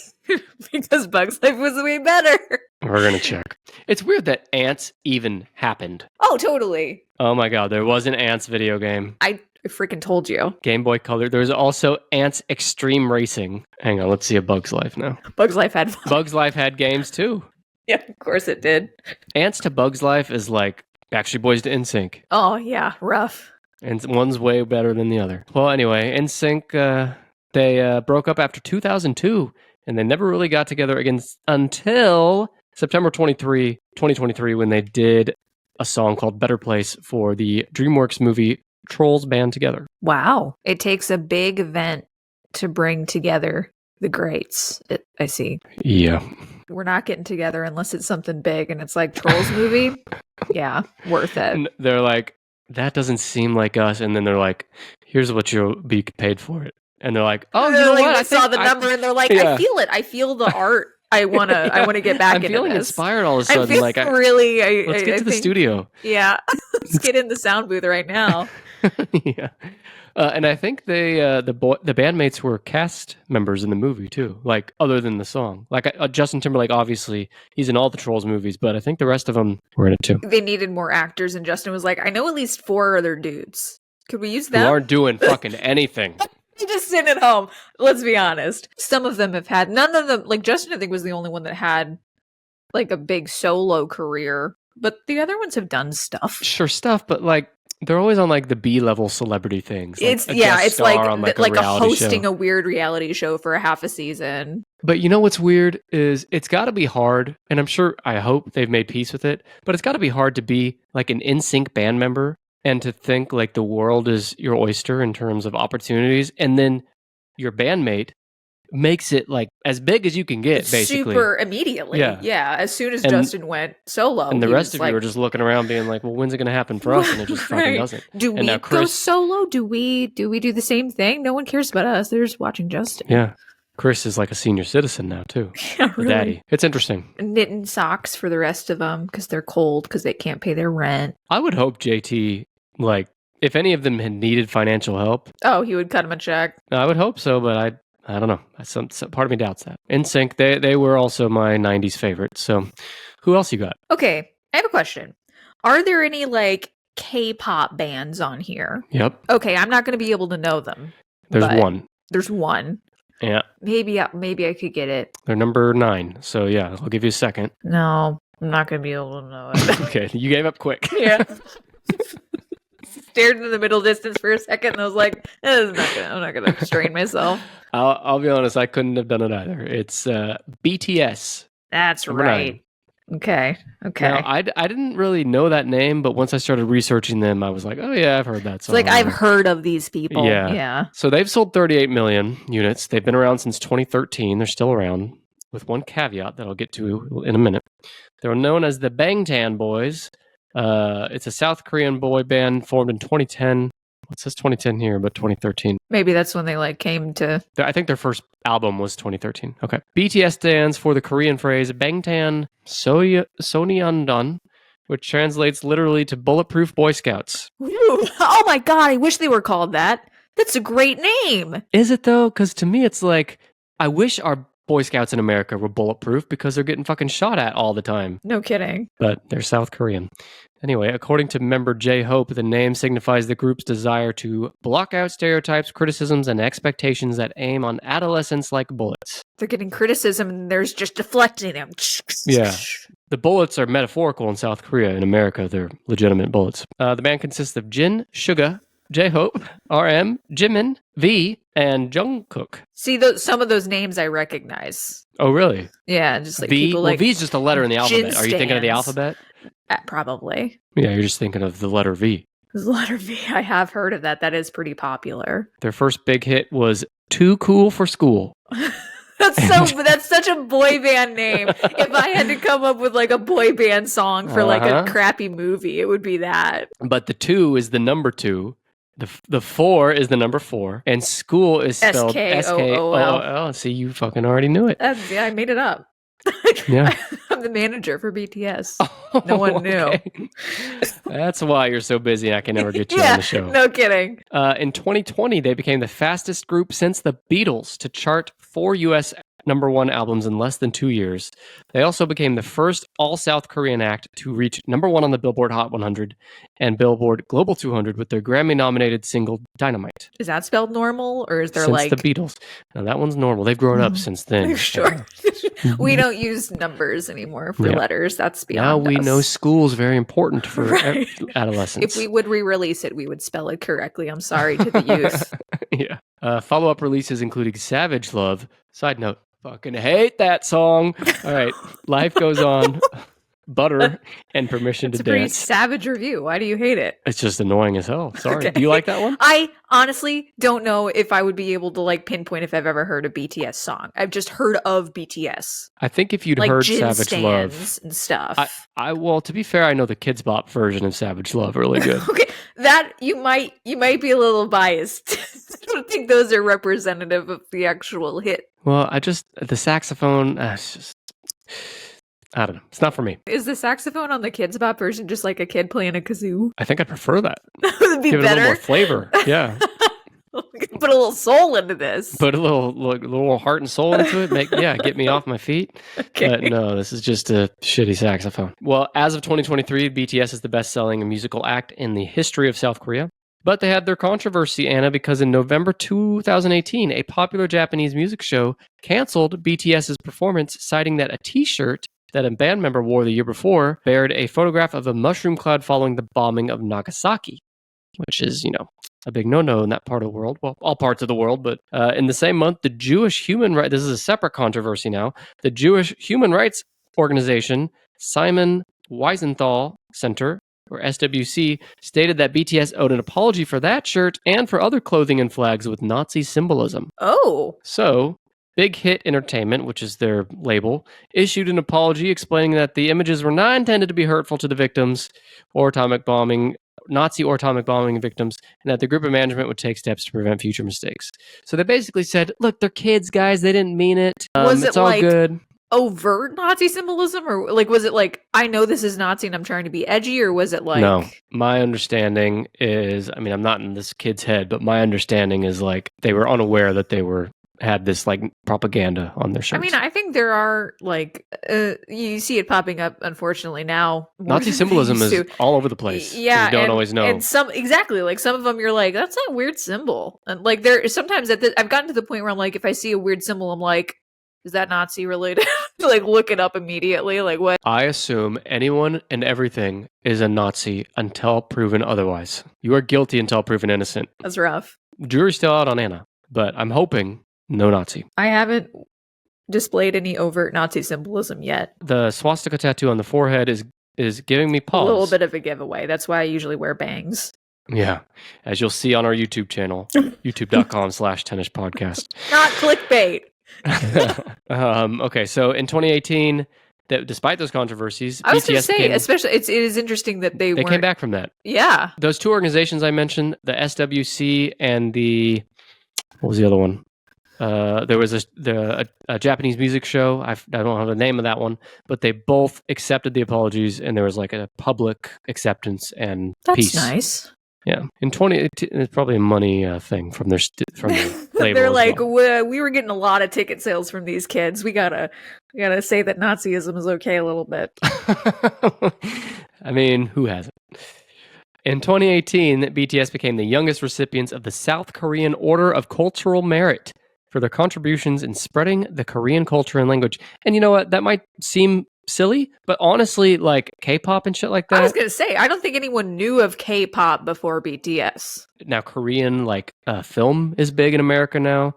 Because Bugs Life was way better. We're going to check. It's weird that Ants even happened. Oh, totally. Oh my god, there was an Ants video game. I freaking told you. Game Boy Color. There was also Ants Extreme Racing. Hang on, let's see a Bugs Life now. Bugs Life had fun. Bugs Life had games too. Yeah, of course it did. Ants to Bugs Life is like Backstreet Boys to NSYNC. Oh yeah, rough. And one's way better than the other. Well, anyway, NSYNC, they broke up after 2002. And they never really got together again until September 23, 2023, when they did a song called Better Place for the DreamWorks movie Trolls Band Together. Wow. It takes a big event to bring together the greats. I see. Yeah. We're not getting together unless it's something big, and it's like Trolls movie. Yeah, worth it. And they're like, that doesn't seem like us. And then they're like, here's what you'll be paid for it. And they're like, oh, you know like, what? I saw the number, and they're like, yeah. I feel it. I feel the art. I wanna get back into this. I'm feeling inspired all of a sudden. I'm feeling really. Let's get to the studio. Yeah, let's get in the sound booth right now. Yeah, and I think they the bandmates were cast members in the movie too. Like other than the song, like Justin Timberlake, obviously he's in all the Trolls movies, but I think the rest of them were in it too. They needed more actors, and Justin was like, I know at least 4 other dudes. Could we use them? Who aren't doing fucking anything. Just sitting at home. Let's be honest. Some of them have had, none of them, like Justin, I think, was the only one that had like a big solo career, but the other ones have done stuff. Sure, stuff, but like they're always on like the B-level celebrity things. Like it's like a hosting show. A weird reality show for a half a season. But you know what's weird is it's got to be hard, and I hope they've made peace with it, but it's got to be hard to be like an NSYNC band member and to think like the world is your oyster in terms of opportunities, and then your bandmate makes it like as big as you can get, basically. Super immediately. Yeah. As soon as Justin went solo. And the rest of you were just looking around being like, well, when's it going to happen for us? And it just fucking doesn't. Do we go solo? Do we do the same thing? No one cares about us. They're just watching Justin. Yeah. Chris is like a senior citizen now, too. Yeah, really. Daddy. It's interesting. Knitting socks for the rest of them because they're cold because they can't pay their rent. I would hope JT, like, if any of them had needed financial help. Oh, he would cut him a check. I would hope so, but I don't know. Some part of me doubts that. NSYNC, they were also my 90s favorite. So who else you got? Okay, I have a question. Are there any like K-pop bands on here? Yep. Okay, I'm not going to be able to know them. There's one. There's one. Yeah. Maybe I could get it. They're number 9. So yeah, I'll give you a second. No, I'm not going to be able to know it. Okay, you gave up quick. Yeah. Stared into the middle distance for a second and I was like, I'm not gonna strain myself. I'll be honest, I couldn't have done it either. It's BTS. That's number right. 9. Okay. Now, I didn't really know that name, but once I started researching them, I was like, oh yeah, I've heard that song. It's like I've heard of these people. Yeah. So they've sold 38 million units. They've been around since 2013. They're still around, with one caveat that I'll get to in a minute. They were known as the Bangtan Boys. It's a South Korean boy band formed in 2010. It says 2010 here, but 2013. Maybe that's when they like came to. I think their first album was 2013. Okay. BTS stands for the Korean phrase Bangtan Sonyeondan, which translates literally to Bulletproof Boy Scouts. Ooh, oh my god! I wish they were called that. That's a great name. Is it though? Because to me, it's like I wish our Boy Scouts in America were bulletproof because they're getting fucking shot at all the time. No kidding. But they're South Korean. Anyway, according to member J-Hope, the name signifies the group's desire to block out stereotypes, criticisms, and expectations that aim on adolescents like bullets. They're getting criticism and there's just deflecting them. Yeah. The bullets are metaphorical in South Korea. In America, they're legitimate bullets. The band consists of Jin, Suga, J-Hope, RM, Jimin, V, and Jungkook. See, some of those names I recognize. Oh, really? Yeah, just like V? people Well, like V is just a letter in the alphabet. Jin Are you thinking of the stands. alphabet? Probably. Yeah, you're just thinking of the letter V. The letter V. I have heard of that. That is pretty popular. Their first big hit was Too Cool for School. That's such a boy band name. If I had to come up with like a boy band song for like a crappy movie, it would be that. But the 2 is the number 2. The 4 is the number 4. And school is spelled S-K-O-O-L. See, you fucking already knew it. Yeah, I made it up. Yeah. I'm the manager for BTS. No one knew. Okay. That's why you're so busy I can never get you on the show. No kidding. In 2020, they became the fastest group since the Beatles to chart 4 U.S. number 1 albums in less than 2 years. They also became the first all-South Korean act to reach number 1 on the Billboard Hot 100 and Billboard Global 200 with their Grammy-nominated single Dynamite. Is that spelled normal, or is there since the Beatles? No, that one's normal. They've grown up since then. Sure. We don't use numbers anymore for letters. That's beyond Now we us. know school's very important for adolescents. If we would re-release it, we would spell it correctly. I'm sorry to the youth. Yeah. Follow-up releases including Savage Love. Side note, fucking hate that song. All right. Life Goes On, Butter, and Permission to It's a pretty Dance. savage review. Why do you hate it? It's just annoying as hell. Sorry. Okay. Do you like that one? I honestly don't know if I would be able to like pinpoint if I've ever heard a BTS song. I've just heard of BTS. I think if you'd like heard Jin Savage Love stands and stuff. well, to be fair, I know the Kids Bop version of Savage Love really good. Okay, that you might be a little biased. I don't think those are representative of the actual hit. Well, the saxophone, it's just, I don't know. It's not for me. Is the saxophone on the Kids Bop version just like a kid playing a kazoo? I think I'd prefer that. That would be Give it a better. little more flavor. Yeah. Put a little soul into this. Put a little heart and soul into it. Get me off my feet. Okay. But no, this is just a shitty saxophone. Well, as of 2023, BTS is the best-selling musical act in the history of South Korea. But they had their controversy, Anna, because in November 2018, a popular Japanese music show canceled BTS's performance, citing that a T-shirt that a band member wore the year before bared a photograph of a mushroom cloud following the bombing of Nagasaki, which is, a big no-no in that part of the world. Well, all parts of the world, but in the same month, the Jewish human rights, this is a separate controversy now, the Jewish human rights organization, Simon Wiesenthal Center, or SWC, stated that BTS owed an apology for that shirt and for other clothing and flags with Nazi symbolism. Oh. So, Big Hit Entertainment, which is their label, issued an apology explaining that the images were not intended to be hurtful to the victims or Nazi or atomic bombing victims, and that the group of management would take steps to prevent future mistakes. So they basically said, look, they're kids, guys. They didn't mean it. It's all good. Overt Nazi symbolism, or like was it like, I know this is Nazi and I'm trying to be edgy, or was it like... No, my understanding is, I'm not in this kid's head, but my understanding is like they were unaware that they were had this like propaganda on their shirts. I mean, I think there are like you see it popping up, unfortunately now. Nazi symbolism is all over the place. Yeah, you don't always know. And some like some of them, you're like, that's a weird symbol. And like there sometimes I've gotten to the point where I'm like, if I see a weird symbol, I'm like, is that Nazi related? Like look it up immediately. Like what? I assume anyone and everything is a Nazi until proven otherwise. You are guilty until proven innocent. That's rough. Jury's still out on Anna, but I'm hoping no Nazi. I haven't displayed any overt Nazi symbolism yet. The swastika tattoo on the forehead is giving me pause. A little bit of a giveaway. That's why I usually wear bangs. Yeah, as you'll see on our YouTube channel, youtube.com/tennispodcast. Not clickbait. Okay, so in 2018, despite those controversies, I was going to say, especially, it is interesting that they came back from that. Yeah. Those two organizations I mentioned, the SWC and what was the other one? There was a Japanese music show. I don't know the name of that one, but they both accepted the apologies, and there was like a public acceptance and peace. That's nice. Yeah, in 2018, it's probably a money thing from their label. They're like, we were getting a lot of ticket sales from these kids. We gotta say that Nazism is okay a little bit. I mean, who hasn't? In 2018, BTS became the youngest recipients of the South Korean Order of Cultural Merit for their contributions in spreading the Korean culture and language. And you know what? That might seem silly, but honestly, like K-pop and shit like that. I was gonna say, I don't think anyone knew of K-pop before BTS. Now, Korean film is big in America now.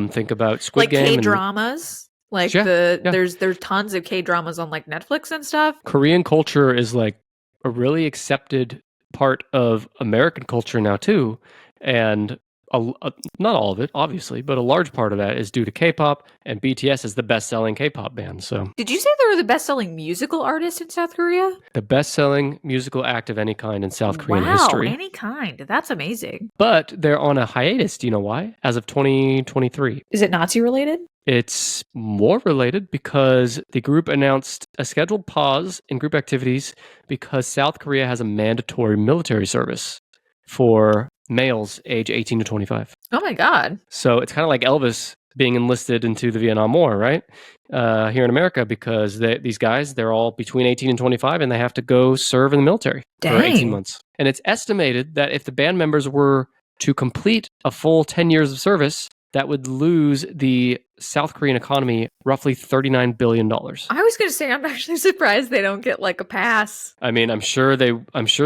Think about Squid Game, K-dramas. There's tons of K-dramas on like Netflix and stuff. Korean culture is like a really accepted part of American culture now too, and not all of it, obviously, but a large part of that is due to K-pop, and BTS is the best-selling K-pop band. So, did you say they were the best-selling musical artist in South Korea? The best-selling musical act of any kind in South Korean history. Wow, any kind. That's amazing. But they're on a hiatus. Do you know why? As of 2023. Is it Nazi-related? It's more related because the group announced a scheduled pause in group activities because South Korea has a mandatory military service for males age 18 to 25. Oh my God. So it's kind of like Elvis being enlisted into the Vietnam War, right? Here in America, because these guys, they're all between 18 and 25 and they have to go serve in the military for 18 months. And it's estimated that if the band members were to complete a full 10 years of service, that would lose the South Korean economy roughly $39 billion. I was going to say, I'm actually surprised they don't get like a pass. I mean, I'm sure the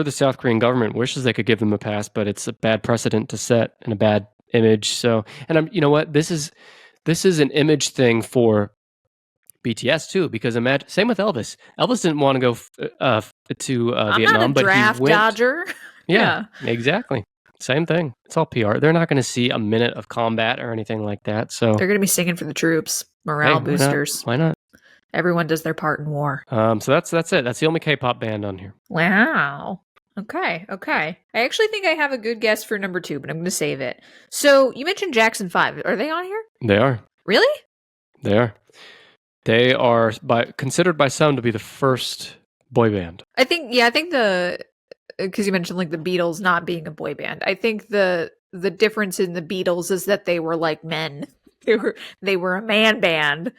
South Korean government wishes they could give them a pass, but it's a bad precedent to set and a bad image. So, and you know what? This is an image thing for BTS too, because imagine, same with Elvis. Elvis didn't want to go to Vietnam, but draft he went. dodger. Yeah, exactly. Same thing. It's all PR. They're not going to see a minute of combat or anything like that. So they're going to be singing for the troops, morale boosters. Why not? Everyone does their part in war. So that's it. That's the only K-pop band on here. Wow. Okay. I actually think I have a good guess for number 2, but I'm going to save it. So you mentioned Jackson 5. Are they on here? They are. Really? They are. They are considered by some to be the first boy band. I think because you mentioned like the Beatles not being a boy band. I think the difference in the Beatles is that they were like men. They were a man band.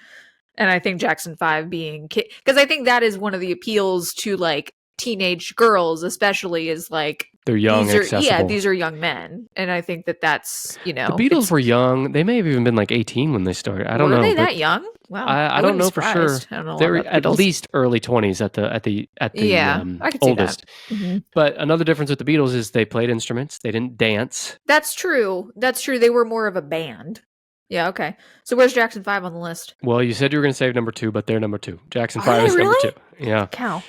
And I think Jackson 5 being because I think that is one of the appeals to like teenage girls, especially, is like they're young, accessible. Yeah, these are young men, and I think that's the Beatles were young. They may have even been like 18 when they started. I don't know. Were they that young? Wow, I don't know for sure. I don't know. They were at least early 20s at the I could oldest. See that. Mm-hmm. But another difference with the Beatles is they played instruments. They didn't dance. That's true. They were more of a band. Yeah, okay. So where's Jackson 5 on the list? Well, you said you were going to save number 2, but they're number 2. Jackson 5 is number 2. Yeah. Cow.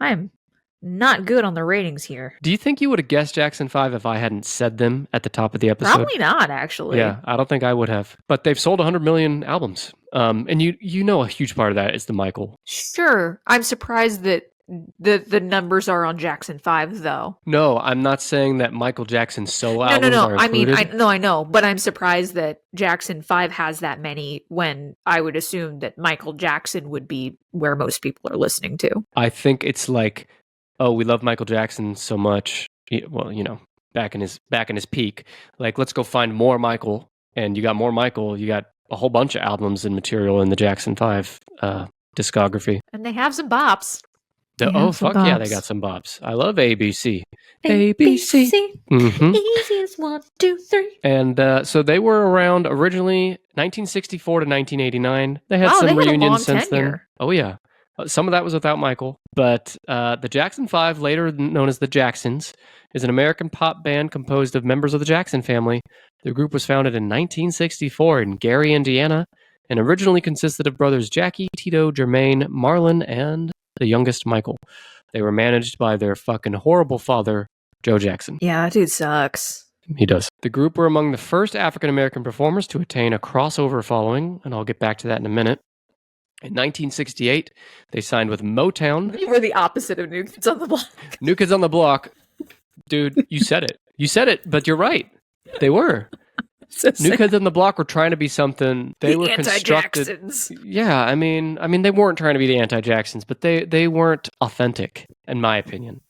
I am not good on the ratings here. Do you think you would have guessed Jackson 5 if I hadn't said them at the top of the episode? Probably not, actually. Yeah, I don't think I would have. But they've sold 100 million albums. And you know a huge part of that is the Michael. Sure. I'm surprised that the numbers are on Jackson 5, though. No, I'm not saying that Michael Jackson's solo albums are included. I know, but I'm surprised that Jackson 5 has that many when I would assume that Michael Jackson would be where most people are listening to. I think it's like, oh, we love Michael Jackson so much. Well, back in his peak. Like, let's go find more Michael And you got more Michael. You got a whole bunch of albums and material in the Jackson 5 discography. And they have some bops. Oh, fuck yeah, they got some bops. I love ABC. ABC. Mm-hmm. Easiest 1, 2, 3. And so they were around originally 1964 to 1989. They had some reunions since then. Oh, yeah. Some of that was without Michael. But the Jackson 5, later known as the Jacksons, is an American pop band composed of members of the Jackson family. The group was founded in 1964 in Gary, Indiana, and originally consisted of brothers Jackie, Tito, Jermaine, Marlon, and the youngest Michael. They were managed by their fucking horrible father, Joe Jackson. Yeah, that dude sucks. He does. The group were among the first African-American performers to attain a crossover following, and I'll get back to that in a minute. In 1968, they signed with Motown. They were the opposite of New Kids on the Block. New Kids on the Block. Dude, you said it. You said it, but you're right. They were. So New Kids on the Block were trying to be something. They were constructed. Anti-Jacksons. Yeah, I mean, they weren't trying to be the anti-Jacksons, but they weren't authentic, in my opinion.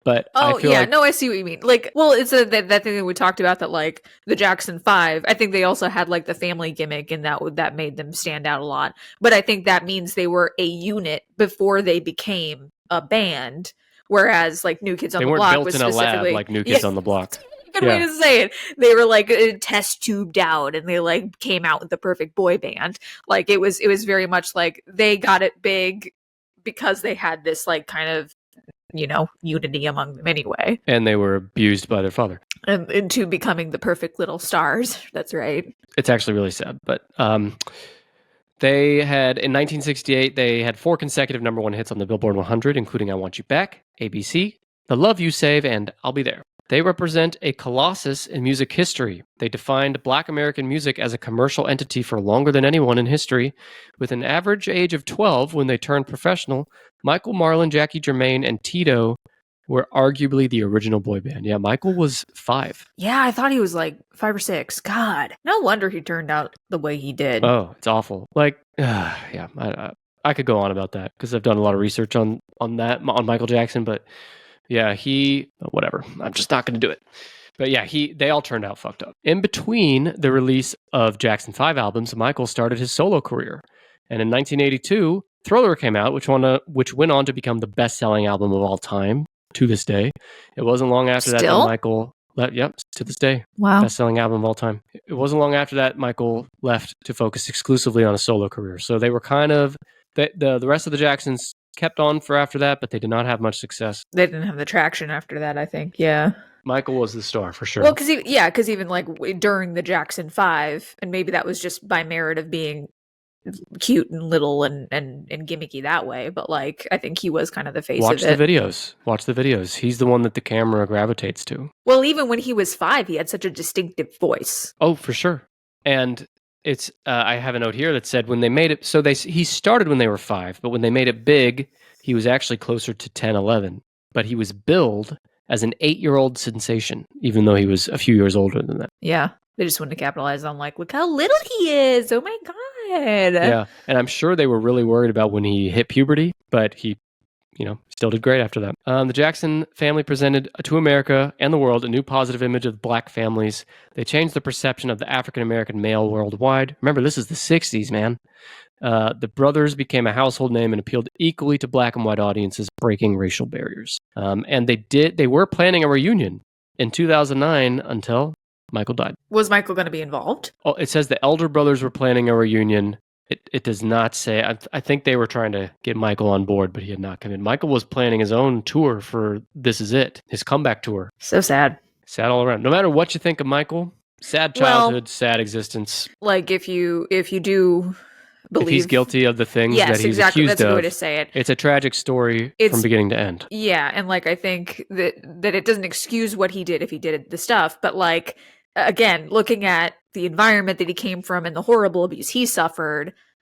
But I feel like, I see what you mean. Like, well, it's that thing that we talked about that, like, the Jackson 5, I think they also had, like, the family gimmick, and that made them stand out a lot. But I think that means they were a unit before they became a band, whereas, like, New Kids on the Block was specifically... They weren't built in a lab like New Kids on the Block. Good way to say it. They were like test tubed out, and they like came out with the perfect boy band. Like it was very much like they got it big because they had this like kind of, you know, unity among them anyway. And they were abused by their father. And into becoming the perfect little stars. That's right. It's actually really sad, but they had in 1968 they had 4 consecutive number 1 hits on the Billboard 100, including "I Want You Back," ABC, "The Love You Save," and "I'll Be There." They represent a colossus in music history. They defined Black American music as a commercial entity for longer than anyone in history. With an average age of 12 when they turned professional, Michael, Marlon, Jackie, Jermaine, and Tito were arguably the original boy band. Yeah, Michael was 5. Yeah, I thought he was like 5 or 6. God, no wonder he turned out the way he did. Oh, it's awful. Like, yeah, I could go on about that because I've done a lot of research on Michael Jackson, but... yeah, whatever. I'm just not going to do it. But yeah, they all turned out fucked up. In between the release of Jackson 5 albums, Michael started his solo career. And in 1982, Thriller came out, which went on to become the best-selling album of all time to this day. It wasn't long after that Michael... Yep, to this day. Wow. Best-selling album of all time. It wasn't long after that Michael left to focus exclusively on a solo career. So they were kind of... The rest of the Jacksons kept on for after that, but they did not have much success. They didn't have the traction after that, I think. Yeah. Michael was the star for sure. Well, because even like during the Jackson 5, and maybe that was just by merit of being cute and little and gimmicky that way, but like I think he was kind of the face of it. Watch the videos. He's the one that the camera gravitates to. Well, even when he was 5, he had such a distinctive voice. Oh, for sure. And it's I have a note here that said when they made it, so he started when they were 5, but when they made it big, he was actually closer to 10, 11. But he was billed as an 8-year-old sensation, even though he was a few years older than that. Yeah, they just wanted to capitalize on like, look how little he is. Oh my God. Yeah, and I'm sure they were really worried about when he hit puberty, but he still did great after that. The Jackson family presented to America and the world a new positive image of Black families. They changed the perception of the African-American male worldwide. Remember, this is the 60s, man. The brothers became a household name and appealed equally to Black and white audiences, breaking racial barriers. And they were planning a reunion in 2009 until Michael died. Was Michael going to be involved? Oh, it says the elder brothers were planning a reunion. It does not say. I think they were trying to get Michael on board, but he had not come in. Michael was planning his own tour for This Is It, his comeback tour. So sad. Sad all around. No matter what you think of Michael, sad childhood, sad existence. Like if you do believe... if he's guilty of the things that he's accused That's a of, good way to say it. It's a tragic story from beginning to end. Yeah, and like I think that it doesn't excuse what he did if he did the stuff, but like, again, looking at the environment that he came from and the horrible abuse he suffered,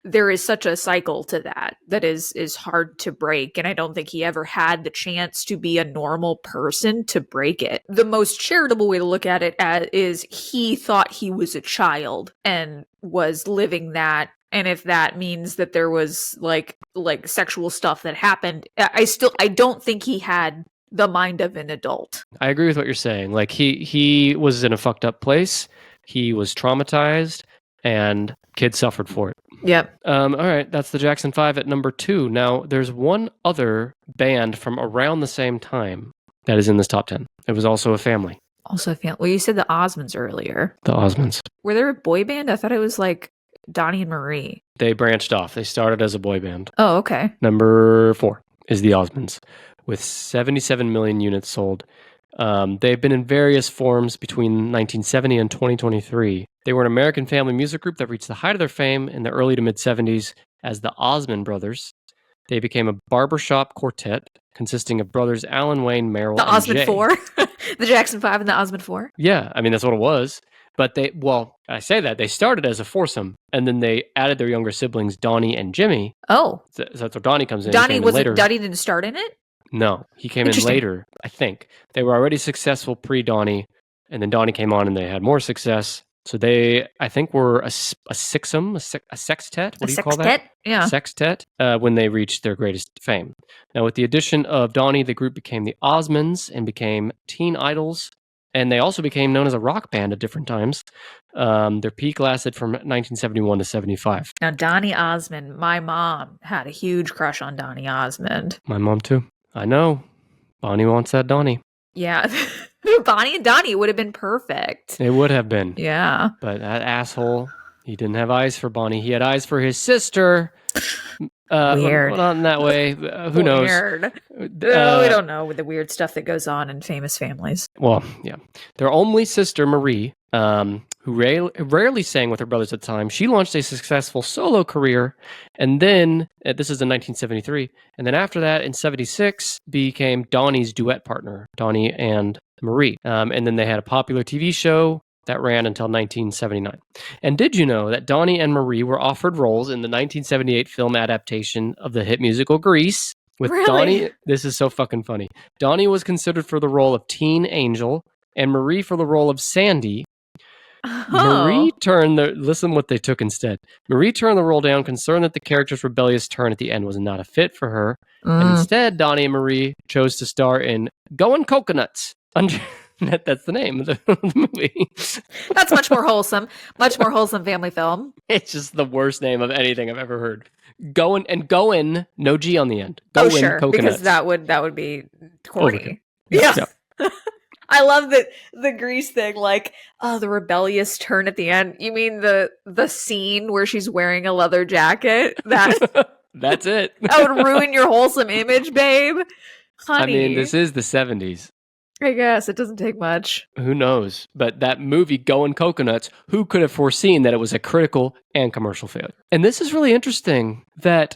there is such a cycle to that is hard to break. And I don't think he ever had the chance to be a normal person to break it. The most charitable way to look at it is he thought he was a child and was living that. And if that means that there was like sexual stuff that happened, I don't think he had the mind of an adult. I agree with what you're saying. Like he was in a fucked up place, He was traumatized, and kids suffered for it. Yep. All right, that's the Jackson 5 at number 2. Now, there's one other band from around the same time that is in this top 10. It was also a family. Also a family. Well, you said the Osmonds earlier. The Osmonds. Were they a boy band? I thought it was like Donnie and Marie. They branched off. They started as a boy band. Oh, okay. Number 4 is the Osmonds, with 77 million units sold. They've been in various forms between 1970 and 2023. They were an American family music group that reached the height of their fame in the early to mid-70s as the Osmond Brothers. They became a barbershop quartet consisting of brothers Alan, Wayne, Merrill, The and Osmond Jay. 4? The Jackson 5 and the Osmond 4? Yeah, I mean, that's what it was. But I say that. They started as a foursome, and then they added their younger siblings, Donnie and Jimmy. Oh. So that's where Donnie comes in. Donnie later. didn't start in it? No, he came in later, I think. They were already successful pre-Donnie, and then Donnie came on and they had more success. So they, I think, were a sextet? What do you call that? Yeah. Sextet, when they reached their greatest fame. Now, with the addition of Donnie, the group became the Osmonds and became teen idols, and they also became known as a rock band at different times. Their peak lasted from 1971 to 75. Now, Donnie Osmond, my mom had a huge crush on Donnie Osmond. My mom, too. I know. Bonnie wants that Donnie. Yeah. Bonnie and Donnie would have been perfect. It would have been. Yeah. But that asshole, he didn't have eyes for Bonnie. He had eyes for his sister. Weird. Well, not in that way. Who knows? Weird. We don't know with the weird stuff that goes on in famous families. Well, yeah. Their only sister, Marie, who rarely sang with her brothers at the time, she launched a successful solo career. And then, this is in 1973, and then after that, in 76, became Donnie's duet partner, Donnie and Marie. And then they had a popular TV show that ran until 1979. And did you know that Donnie and Marie were offered roles in the 1978 film adaptation of the hit musical Grease? With Really? Donnie, this is so fucking funny. Donnie was considered for the role of Teen Angel, and Marie for the role of Sandy. Marie turned listen what they took instead. Marie turned the role down, concerned that the character's rebellious turn at the end was not a fit for her. And instead, Donnie and Marie chose to star in Goin' Coconuts. That's the name of the movie. That's much more wholesome. Much more wholesome family film. It's just the worst name of anything I've ever heard. Goin', no G on the end. Goin' sure, Coconuts. because that would be corny. Yeah. I love the Grease thing, like, oh, the rebellious turn at the end. You mean the scene where she's wearing a leather jacket? That's it. That would ruin your wholesome image, babe. Honey. I mean, this is the 70s. I guess it doesn't take much. Who knows? But that movie, Goin' Coconuts, who could have foreseen that it was a critical and commercial failure? And this is really interesting that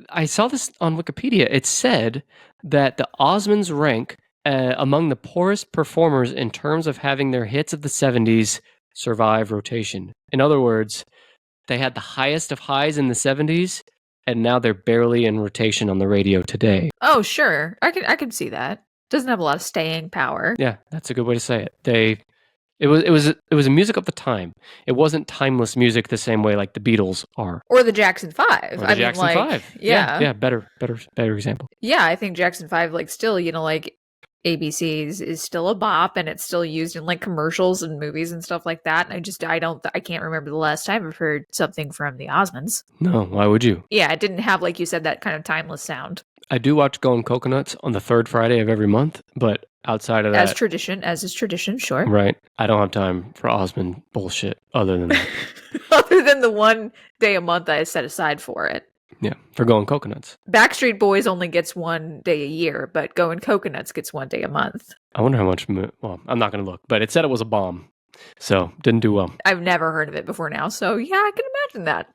I saw this on Wikipedia. It said that the Osmonds rank among the poorest performers in terms of having their hits of the 70s survive rotation. In other words, they had the highest of highs in the 70s, and now they're barely in rotation on the radio today. Oh, sure. I can see that. Doesn't have a lot of staying power. Yeah, that's a good way to say it. It was a music of the time. It wasn't timeless music the same way like the Beatles are. Or the Jackson 5. Or the Jackson 5. Yeah, better example. Yeah, I think Jackson 5, like, still, like ABC is still a bop, and it's still used in like commercials and movies and stuff like that. And I can't remember the last time I've heard something from the Osmonds. No, why would you? Yeah, it didn't have, like you said, that kind of timeless sound. I do watch Goin' Coconuts on the third Friday of every month, but outside of that, as is tradition, sure. Right. I don't have time for Osmond bullshit other than that. Other than the one day a month I set aside for it. Yeah, for Goin' Coconuts. Backstreet Boys only gets one day a year, but Goin' Coconuts gets one day a month. I wonder how much. Well, I'm not going to look, but it said it was a bomb, so didn't do well. I've never heard of it before now, so yeah, I can imagine that.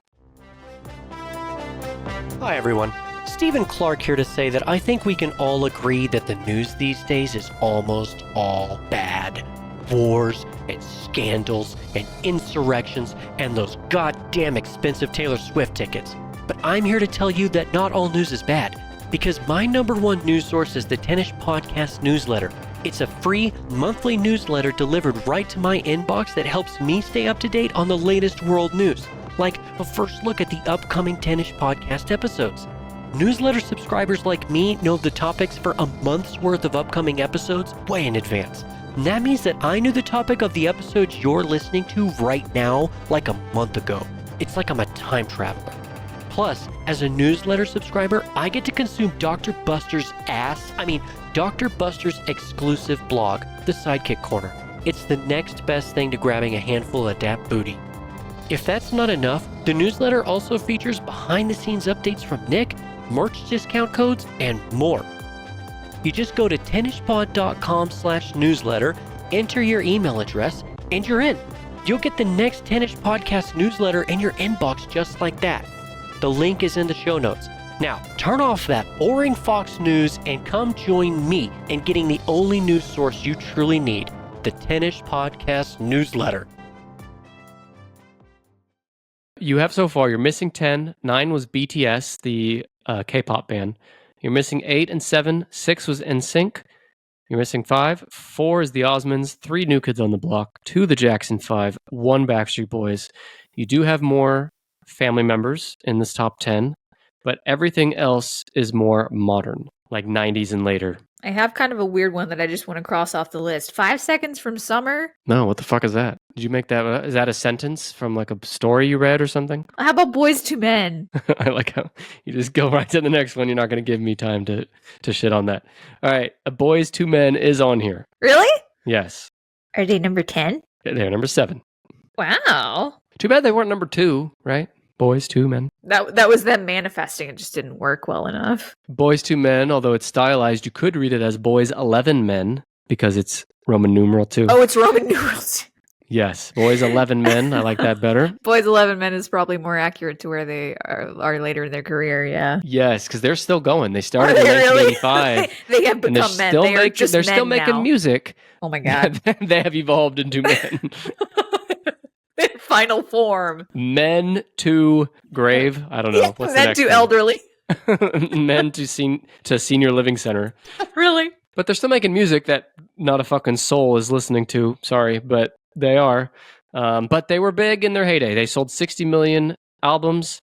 Hi, everyone. Stephen Clark here to say that I think we can all agree that the news these days is almost all bad. Wars and scandals and insurrections and those goddamn expensive Taylor Swift tickets. But I'm here to tell you that not all news is bad, because my number one news source is the Tennis Podcast newsletter. It's a free monthly newsletter delivered right to my inbox that helps me stay up to date on the latest world news, like a first look at the upcoming Tennis Podcast episodes. Newsletter subscribers like me know the topics for a month's worth of upcoming episodes way in advance. And that means that I knew the topic of the episodes you're listening to right now like a month ago. It's like I'm a time traveler. Plus, as a newsletter subscriber, I get to consume Dr. Buster's exclusive blog, The Sidekick Corner. It's the next best thing to grabbing a handful of dap booty. If that's not enough, the newsletter also features behind-the-scenes updates from Nick, merch discount codes, and more. You just go to tennishpod.com/newsletter, enter your email address, and you're in. You'll get the next Tennish Podcast newsletter in your inbox just like that. The link is in the show notes. Now, turn off that boring Fox News and come join me in getting the only news source you truly need, the Tennish Podcast newsletter. You have so far, you're missing 10. 9 was BTS, the K-pop band. You're missing 8 and 7. 6 was NSYNC. You're missing 5. 4 is the Osmonds. 3 New Kids on the Block. 2 the Jackson 5. 1 Backstreet Boys. You do have more family members in this top 10, but everything else is more modern, like 90s and later. I have kind of a weird one that I just want to cross off the list. 5 Seconds from Summer. No, what the fuck is that? Did you make that? Is that a sentence from like a story you read or something? How about Boyz II Men? I like how you just go right to the next one. You're not going to give me time to shit on that. All right, Boyz II Men is on here. Really? Yes. Are they number 10? They're number 7. Wow. Too bad they weren't number 2, right? Boyz II Men. That was them manifesting. It just didn't work well enough. Boyz II Men, although it's stylized, you could read it as Boys 11 Men because it's Roman numeral 2. Oh, it's Roman numerals. Yes, Boys 11 Men. I like that better. Boys 11 Men is probably more accurate to where they are later in their career, yeah. Yes, because they're still going. They started in Really? 1985. They have become men. They're still making music. Oh my God. They have evolved into men. Their final form. Men to grave. I don't know. Yeah, What's men the next to one? elderly. Men to senior living center. Really? But they're still making music that not a fucking soul is listening to. Sorry, but they are. But they were big in their heyday. They sold 60 million albums.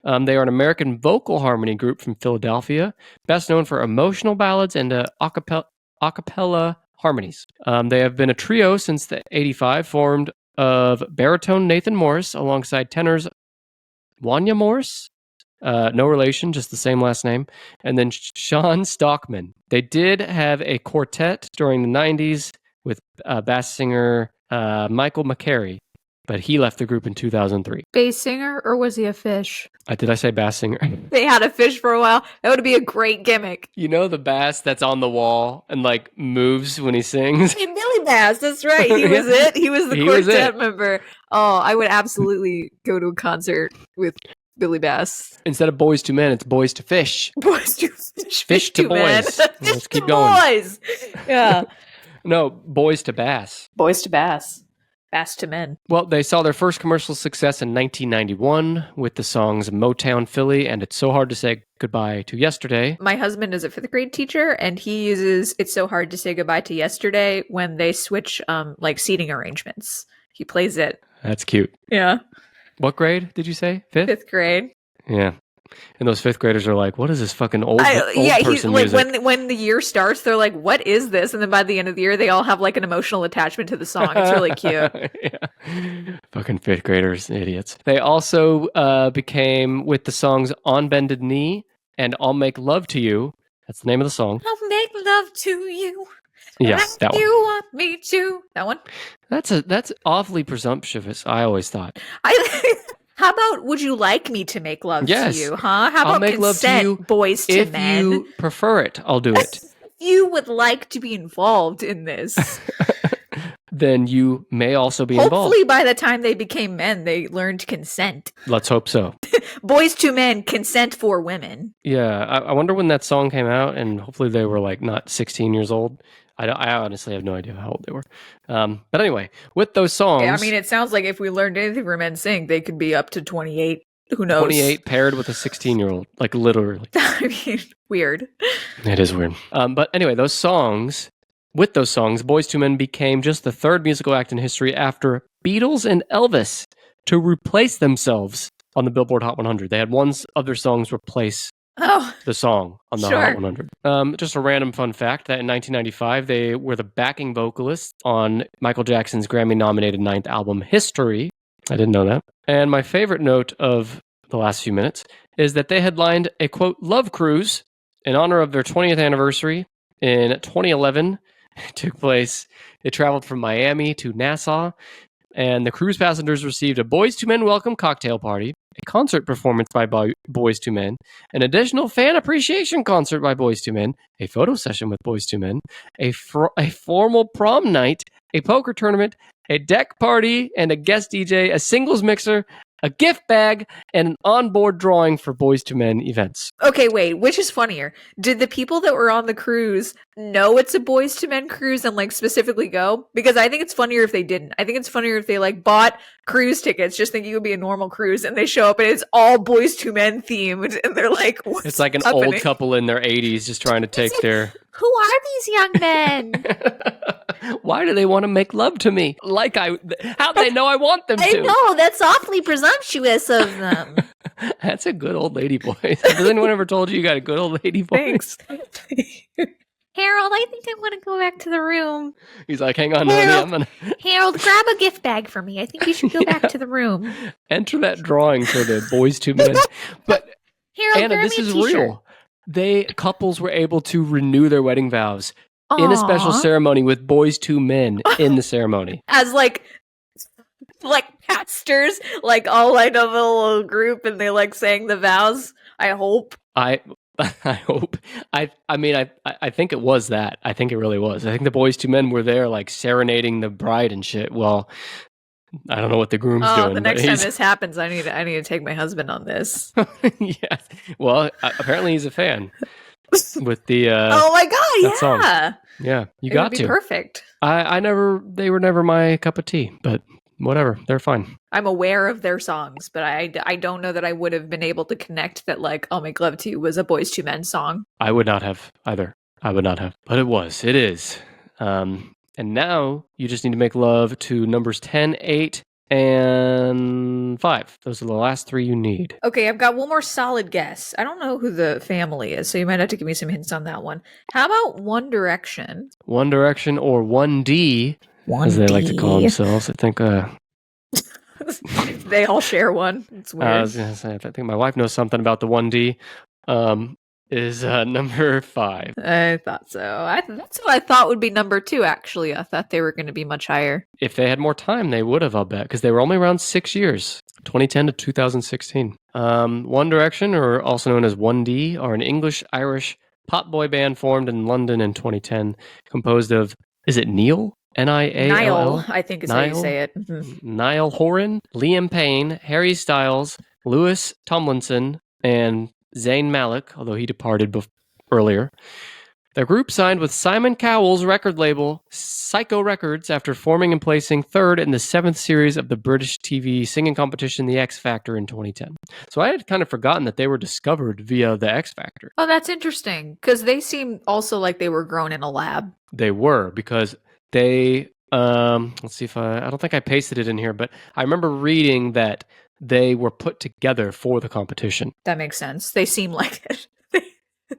They are an American vocal harmony group from Philadelphia, best known for emotional ballads and a cappella harmonies. They have been a trio since the 85, formed of baritone Nathan Morris alongside tenors Wanya Morris, no relation, just the same last name, and then Sean Stockman. They did have a quartet during the 90s with bass singer Michael McCary, but he left the group in 2003. Bass singer, or was he a fish? Did I say bass singer? They had a fish for a while. That would be a great gimmick. You know the bass that's on the wall and like moves when he sings? Hey, Billy Bass, that's right. He was it. He was the quartet member. Oh, I would absolutely go to a concert with Billy Bass. Instead of Boys to Men, it's Boys to Fish. Boys to Fish. Fish to Boys. Let's keep going. Boys. Yeah. No, Boys to Bass. Boys to Bass. Bass to Men. Well, they saw their first commercial success in 1991 with the songs Motown Philly and It's So Hard to Say Goodbye to Yesterday. My husband is a 5th grade teacher, and he uses It's So Hard to Say Goodbye to Yesterday when they switch like seating arrangements. He plays it. That's cute. Yeah. What grade did you say? 5th? 5th grade. Yeah. And those 5th graders are like, what is this fucking old person like music? when the year starts, they're like, what is this? And then by the end of the year, they all have like an emotional attachment to the song. It's really cute. Yeah. Fucking 5th graders, idiots. They also became with the songs On Bended Knee and I'll Make Love to You. That's the name of the song. I'll make love to you. Yeah, like that one. You want me to. That one? That's awfully presumptuous, I always thought. How about would you like me to make love Yes. to you, huh? How about I'll make love to you Boys to if Men? you prefer it, I'll do it. If you would like to be involved in this. Then you may also be involved. Hopefully by the time they became men, they learned consent. Let's hope so. Boys to Men, consent for women. Yeah, I wonder when that song came out, and hopefully they were like not 16 years old. I honestly have no idea how old they were. But anyway, with those songs... Yeah, I mean, it sounds like if we learned anything from NSYNC, they could be up to 28. Who knows? 28 paired with a 16-year-old, like literally. I mean, weird. It is weird. But anyway, those songs... With those songs, Boyz II Men became just the 3rd musical act in history after Beatles and Elvis to replace themselves on the Billboard Hot 100. They had one of their songs replace Oh, the song on the Sure. Hot 100. Just a random fun fact that in 1995, they were the backing vocalists on Michael Jackson's Grammy-nominated ninth album, History. I didn't know that. And my favorite note of the last few minutes is that they headlined a, quote, love cruise in honor of their 20th anniversary in 2011. It took place, they traveled from Miami to Nassau, and the cruise passengers received a Boyz II Men welcome cocktail party, a concert performance by Boyz II Men, an additional fan appreciation concert by Boyz II Men, a photo session with Boyz II Men, a formal prom night, a poker tournament, a deck party, and a guest DJ, a singles mixer, a gift bag, and an onboard drawing for Boyz II Men events. okay, wait, which is funnier? Did the people that were on the cruise know it's a Boyz II Men cruise and like specifically go? Because I think it's funnier if they didn't. I think it's funnier if they like bought cruise tickets just thinking it would be a normal cruise and they show up and it's all Boyz II Men themed and they're like, what's It's like an happening? old couple in their 80s just trying to take their... Who are these young men? Why do they want to make love to me? How do they know I want them to? I know, that's awfully presumptuous of them. That's a good old lady voice. Has anyone ever told you got a good old lady voice? Thanks. Harold, I think I want to go back to the room. He's like, hang on, honey, Harold. I'm going to Harold, grab a gift bag for me. I think you should go back to the room. enter that drawing for the Boyz II Men. But Harold, Anna, grab this me a is t-shirt. real. Couples were able to renew their wedding vows in a special Aw. ceremony with Boyz II Men in the ceremony. As like pastors, like all like of a little group, and they like sang the vows. I hope. I hope. I think it was that. I think it really was. I think the Boyz II Men were there like serenading the bride and shit. Well, I don't know what the groom's doing. The but next time he's- this happens, I need to take my husband on this. yeah. Well, apparently he's a fan with the Oh my god! that song. Yeah, yeah, you It got would be to. perfect. They were never my cup of tea, but whatever, they're fine. I'm aware of their songs, but I don't know that I would have been able to connect that like "I'll Make Love to You" was a Boyz II Men song. I would not have either. I would not have, but it is. And now you just need to make love to numbers 10, 8, and 5. Those are the last 3 you need. Okay, I've got one more solid guess. I don't know who the family is, so you might have to give me some hints on that one. How about One Direction? One Direction or 1D, as they like to call themselves. I think They all share one. It's weird. I was gonna say, I think my wife knows something about the 1D. Is number 5. I thought so. That's what I thought would be number 2, actually. I thought they were going to be much higher. If they had more time, they would have, I'll bet, because they were only around 6 years, 2010 to 2016. One Direction, or also known as 1D, are an English-Irish pop boy band formed in London in 2010, composed of, is it Neil? N-I-A-L-L? Niall, I think is how you Niall? say it. Mhm. Niall Horan, Liam Payne, Harry Styles, Lewis Tomlinson, and Zayn Malik, although he departed earlier. The group signed with Simon Cowell's record label, Psycho Records, after forming and placing 3rd in the 7th series of the British TV singing competition, The X Factor, in 2010. So I had kind of forgotten that they were discovered via The X Factor. Oh, that's interesting, because they seem also like they were grown in a lab. They were, because they, let's see if I don't think I pasted it in here, but I remember reading that they were put together for the competition. That makes sense. They seem like it.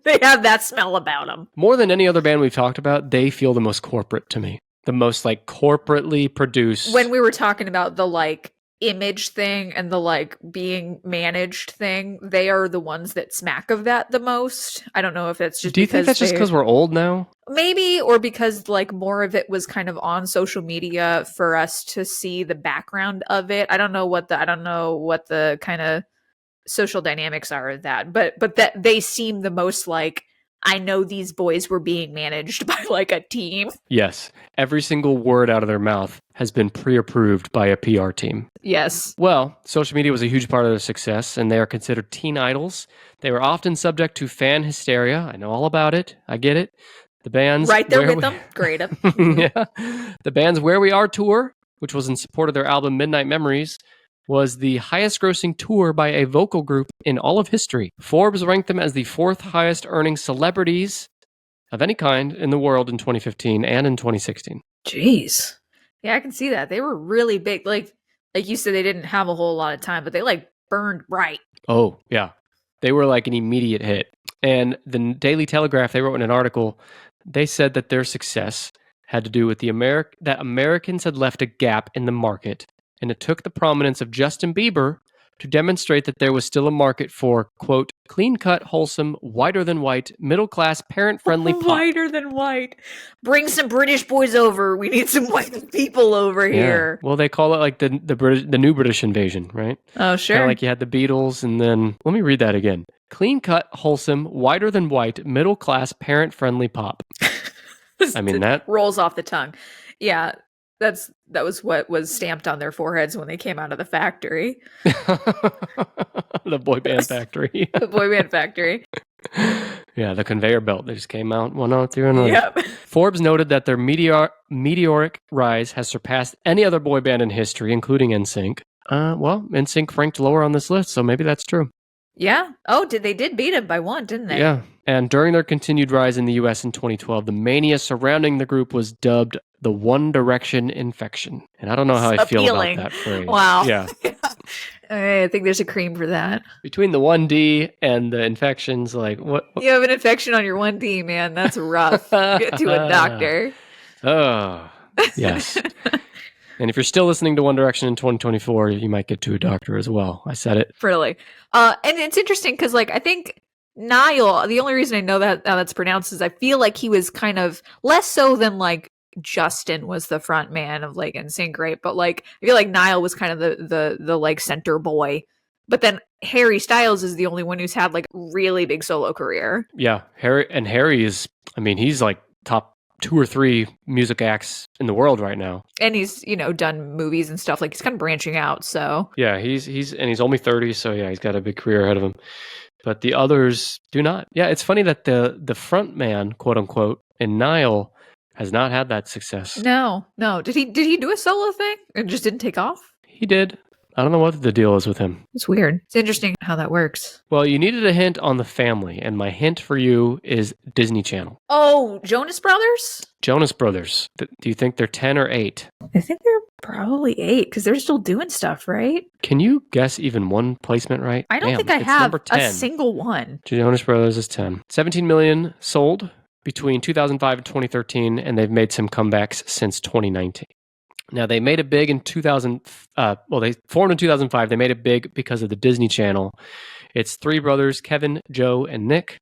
They have that smell about them. More than any other band we've talked about, they feel the most corporate to me. The most like corporately produced. When we were talking about the like image thing and the like being managed thing, they are the ones that smack of that the most. I don't know if that's just Do you think that's just because we're old now? Maybe, or because like more of it was kind of on social media for us to see the background of it. I don't know what the kind of social dynamics are of that, but that they seem the most like, I know these boys were being managed by like a team. Yes. Every single word out of their mouth has been pre-approved by a PR team. Yes. Well, social media was a huge part of their success, and they are considered teen idols. They were often subject to fan hysteria. I know all about it. I get it. The band's Right there Where with We- them. Great. yeah. The band's Where We Are tour, which was in support of their album Midnight Memories, was the highest grossing tour by a vocal group in all of history. Forbes ranked them as the 4th highest earning celebrities of any kind in the world in 2015 and in 2016. Jeez. Yeah, I can see that. They were really big. Like you said, they didn't have a whole lot of time, but they like burned bright. Oh, yeah. They were like an immediate hit. And the Daily Telegraph, they wrote in an article, they said that their success had to do with that Americans had left a gap in the market, and it took the prominence of Justin Bieber to demonstrate that there was still a market for, quote, clean-cut, wholesome, whiter than white, middle-class, parent-friendly pop. Whiter than white. Bring some British boys over. We need some white people over here. Well, they call it like the new British invasion, right? Oh, sure. Kind of like you had the Beatles, and then, let me read that again. Clean-cut, wholesome, whiter than white, middle-class, parent-friendly pop. I mean, that rolls off the tongue. Yeah, that was what was stamped on their foreheads when they came out of the factory. The boy band factory. The boy band factory. Yeah, the conveyor belt. They just came out one after another. Yep. Forbes noted that their meteoric rise has surpassed any other boy band in history, including NSYNC. Well, NSYNC ranked lower on this list, so maybe that's true. Yeah. Oh, they did beat him by one, didn't they? Yeah. And during their continued rise in the U.S. in 2012, the mania surrounding the group was dubbed the One Direction infection. And I don't know how I feel about that phrase. Wow. Yeah. I think there's a cream for that. Between the 1D and the infections, like what? You have an infection on your 1D, man. That's rough. Get to a doctor. Oh, yes. And if you're still listening to One Direction in 2024, you might get to a doctor as well. I said it. Really. And it's interesting because, like, I think Niall, the only reason I know that how that's pronounced is I feel like he was kind of less so than, like, Justin was the front man of, like, NSYNC, right? But, like, I feel like Niall was kind of the like, center boy. But then Harry Styles is the only one who's had, like, really big solo career. Yeah. Harry is, I mean, he's, like, top 2 or 3 music acts in the world right now. And he's, done movies and stuff. Like, he's kind of branching out, so. Yeah, he's only 30, so yeah, he's got a big career ahead of him. But the others do not. Yeah, it's funny that the front man, quote unquote, in Niall has not had that success. No. Did he do a solo thing and just didn't take off? He did. I don't know what the deal is with him. It's weird. It's interesting how that works. Well, you needed a hint on the family, and my hint for you is Disney Channel. Oh, Jonas Brothers? Jonas Brothers. Do you think they're 10 or 8? I think they're probably 8 because they're still doing stuff, right? Can you guess even one placement right? I don't think I have a single one. Jonas Brothers is 10. 17 million sold between 2005 and 2013, and they've made some comebacks since 2019. Now, they made it big in they formed in 2005. They made it big because of the Disney Channel. It's 3 brothers, Kevin, Joe, and Nick.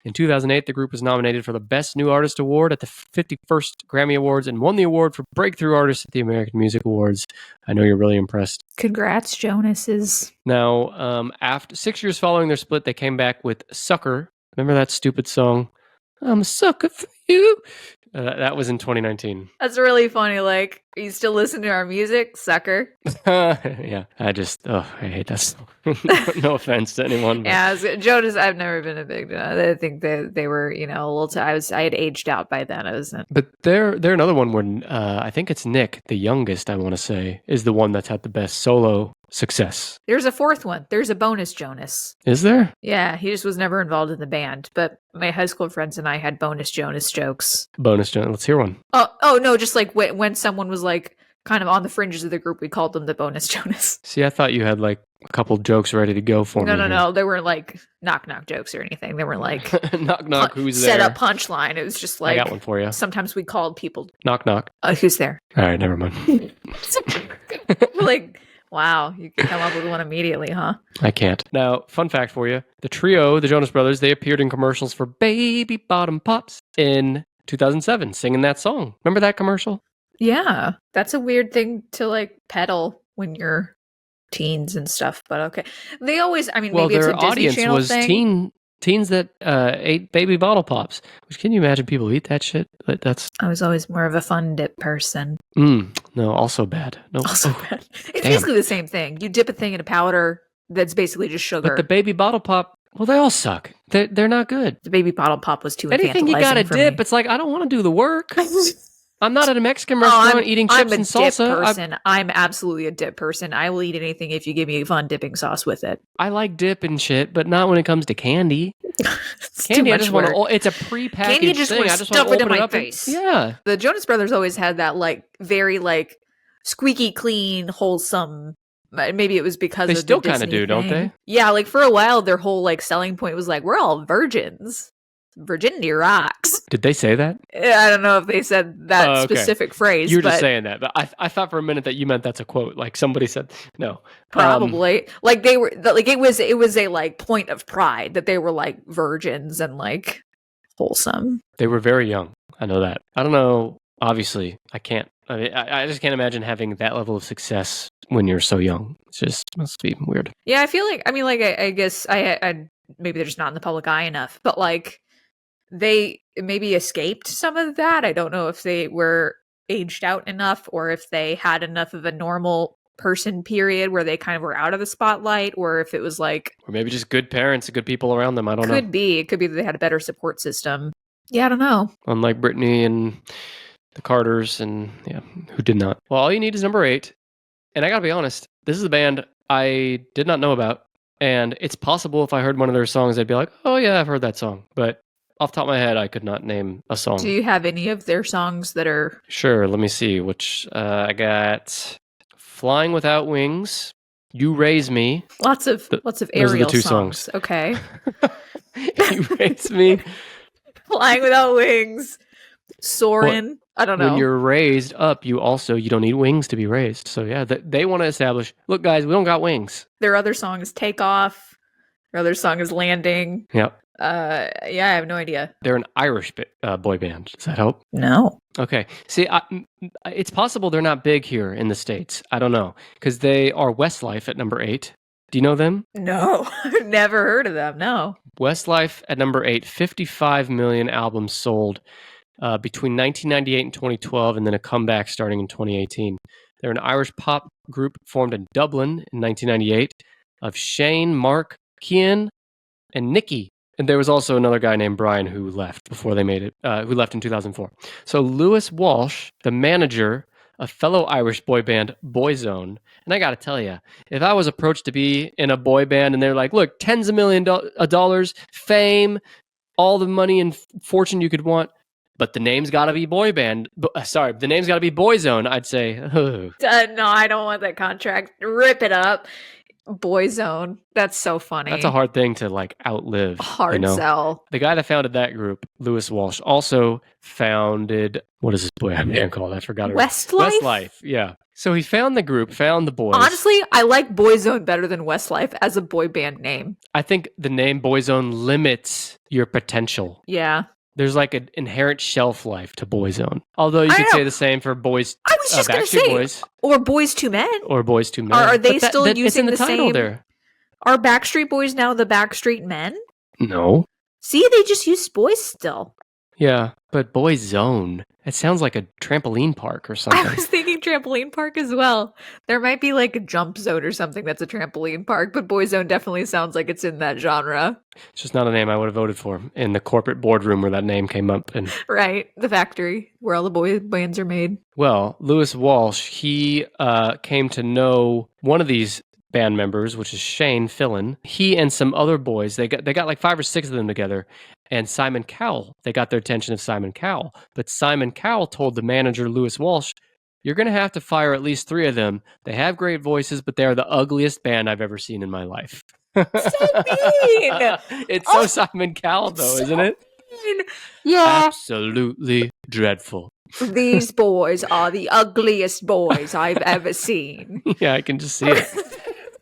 In 2008, the group was nominated for the Best New Artist Award at the 51st Grammy Awards and won the award for Breakthrough Artist at the American Music Awards. I know you're really impressed. Congrats, Jonases. Now, after 6 years following their split, they came back with Sucker. Remember that stupid song? I'm a sucker for you. That was in 2019. That's really funny. Like, are you still listening to our music, sucker? Yeah, I hate that song. No offense to anyone. But. Yeah, Jonas, I've never been a big. I think they were, a little. I had aged out by then. I wasn't. But they're another one where I think it's Nick, the youngest. I want to say is the one that's had the best solo success. There's a 4th one. There's a bonus Jonas. Is there? Yeah, he just was never involved in the band. But my high school friends and I had bonus Jonas jokes. Bonus Jonas. Let's hear one. Oh no! Just like when someone was like kind of on the fringes of the group, we called them the bonus Jonas. See, I thought you had like a couple jokes ready to go for me. No. They weren't like knock jokes or anything. They were like knock. Who's set there? up punchline. It was just like I got one for you. Sometimes we called people knock. Who's there? All right, never mind. Like. Wow, you can come up with one immediately, huh? I can't. Now, fun fact for you. The trio, the Jonas Brothers, they appeared in commercials for Baby Bottom Pops in 2007, singing that song. Remember that commercial? Yeah, that's a weird thing to like peddle when you're teens and stuff, but okay. They always, maybe it's a Disney Channel thing. Teens that ate baby bottle pops. Which, can you imagine people eat that shit? I was always more of a fun dip person. No, also bad. No, also bad. It's basically the same thing. You dip a thing in a powder that's basically just sugar. But the baby bottle pop, well, they all suck. They're not good. The baby bottle pop was too anything you gotta dip. It's like I don't want to do the work. I'm not at a Mexican restaurant eating chips and salsa. I'm a dip person. I'm absolutely a dip person. I will eat anything if you give me a fun dipping sauce with it. I like dip and shit, but not when it comes to candy. Candy, I just want to. It's a prepackaged candy. Just thing. I just want to stuff it in my up face. Yeah. The Jonas Brothers always had that like very like squeaky clean, wholesome Maybe it was because They of still the kind of Disney do, don't thing. they? Yeah, like for a while, their whole like selling point was like, we're all virgins. Virginity rocks. Did they say that? I don't know if they said that Okay. specific phrase. You were but just saying that, but I thought for a minute that you meant that's a quote. Like somebody said, no. Probably. Like they were like it was a like point of pride that they were like virgins and like wholesome. They were very young. I know that. I don't know. Obviously, I can't. I just can't imagine having that level of success when you're so young. It's just must be weird. Yeah, I feel like I guess I maybe they're just not in the public eye enough, but like they maybe escaped some of that. I don't know if they were aged out enough or if they had enough of a normal person period where they kind of were out of the spotlight, or if it was like, or maybe just good parents, good people around them. I don't know. Could be. It could be that they had a better support system. Yeah, I don't know. Unlike Britney and the Carters, and yeah, who did not. Well, all you need is number 8. And I gotta be honest, this is a band I did not know about. And it's possible if I heard one of their songs, I'd be like, oh yeah, I've heard that song. But off the top of my head, I could not name a song. Do you have any of their songs that are... Sure, let me see. Which I got Flying Without Wings, You Raise Me. Lots of those are the aerial 2 songs. Okay. You Raise Me. Flying Without Wings. Soarin'. I don't know. When you're raised up, you don't need wings to be raised. So yeah, they want to establish, look guys, we don't got wings. Their other song is Take Off. Their other song is Landing. Yep. Yeah, I have no idea. They're an Irish boy band. Does that help? No. Okay. See, it's possible they're not big here in the States. I don't know. Because they are Westlife at number 8. Do you know them? No. I've never heard of them. No. Westlife at number 8, 55 million albums sold between 1998 and 2012, and then a comeback starting in 2018. They're an Irish pop group formed in Dublin in 1998 of Shane, Mark, Cian, and Nicky. And there was also another guy named Brian who left before they made it, who left in 2004. So Lewis Walsh, the manager of fellow Irish boy band Boyzone, and I got to tell you, if I was approached to be in a boy band and they're like, look, tens of millions of dollars, fame, all the money and fortune you could want, but the name's got to be boy band. The name's got to be Boyzone. I'd say, oh. No, I don't want that contract. Rip it up. Boyzone. That's so funny. That's a hard thing to like outlive. Hard sell. The guy that founded that group, Lewis Walsh, also founded, what is this boy band called? I forgot. Westlife? Westlife, yeah. So he found the group, found the boys. Honestly, I like Boyzone better than Westlife as a boy band name. I think the name Boyzone limits your potential. Yeah. There's like an inherent shelf life to Boyzone. Although you could say the same for Boys. I was just going to say, Boys. Or Boyz II Men. Or Boyz II Men. Are they still using the title same? There. Are Backstreet Boys now the Backstreet Men? No. See, they just use boys still. Yeah, but Boyzone. It sounds like a trampoline park or something. I was thinking trampoline park as well. There might be like a jump zone or something that's a trampoline park, but Boyzone definitely sounds like it's in that genre. It's just not a name I would have voted for in the corporate boardroom where that name came up. And right, the factory where all the boy bands are made. Well, Lewis Walsh, he came to know one of these band members, which is Shane Fillon. He and some other boys, they got like 5 or 6 of them together. And Simon Cowell, they got the attention of Simon Cowell. But Simon Cowell told the manager, Lewis Walsh, you're going to have to fire at least 3 of them. They have great voices, but they're the ugliest band I've ever seen in my life. So mean! It's so Simon Cowell, though, isn't it? Mean. Yeah. Absolutely dreadful. These boys are the ugliest boys I've ever seen. Yeah, I can just see it.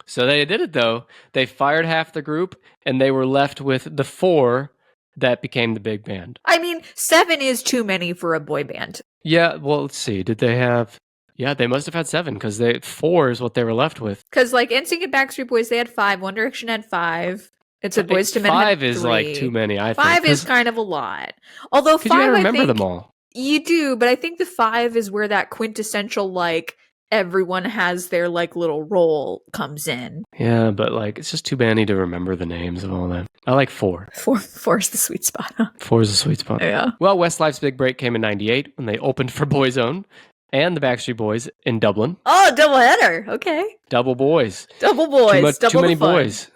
So they did it, though. They fired half the group, and they were left with the 4 that became the big band. I mean, 7 is too many for a boy band. Yeah, well, let's see. Did they have... Yeah, they must have had 7, because 4 is what they were left with. Because, like, NSYNC and Backstreet Boys, they had 5. One Direction had 5. It's a Boyz II Men 5 had is, 3. like, too many, I think. 5 is kind of a lot. Although 5, you gotta remember I think, them all. You do, but I think the 5 is where that quintessential, like, everyone has their, like, little role comes in. Yeah, but, like, it's just too many to remember the names of all that. I like 4. 4 is the sweet spot, huh? 4 is the sweet spot. Yeah. Well, Westlife's big break came in 98 when they opened for Boyzone and the Backstreet Boys in Dublin. Oh, double header. Okay. Double boys. Double boys. Too many boys.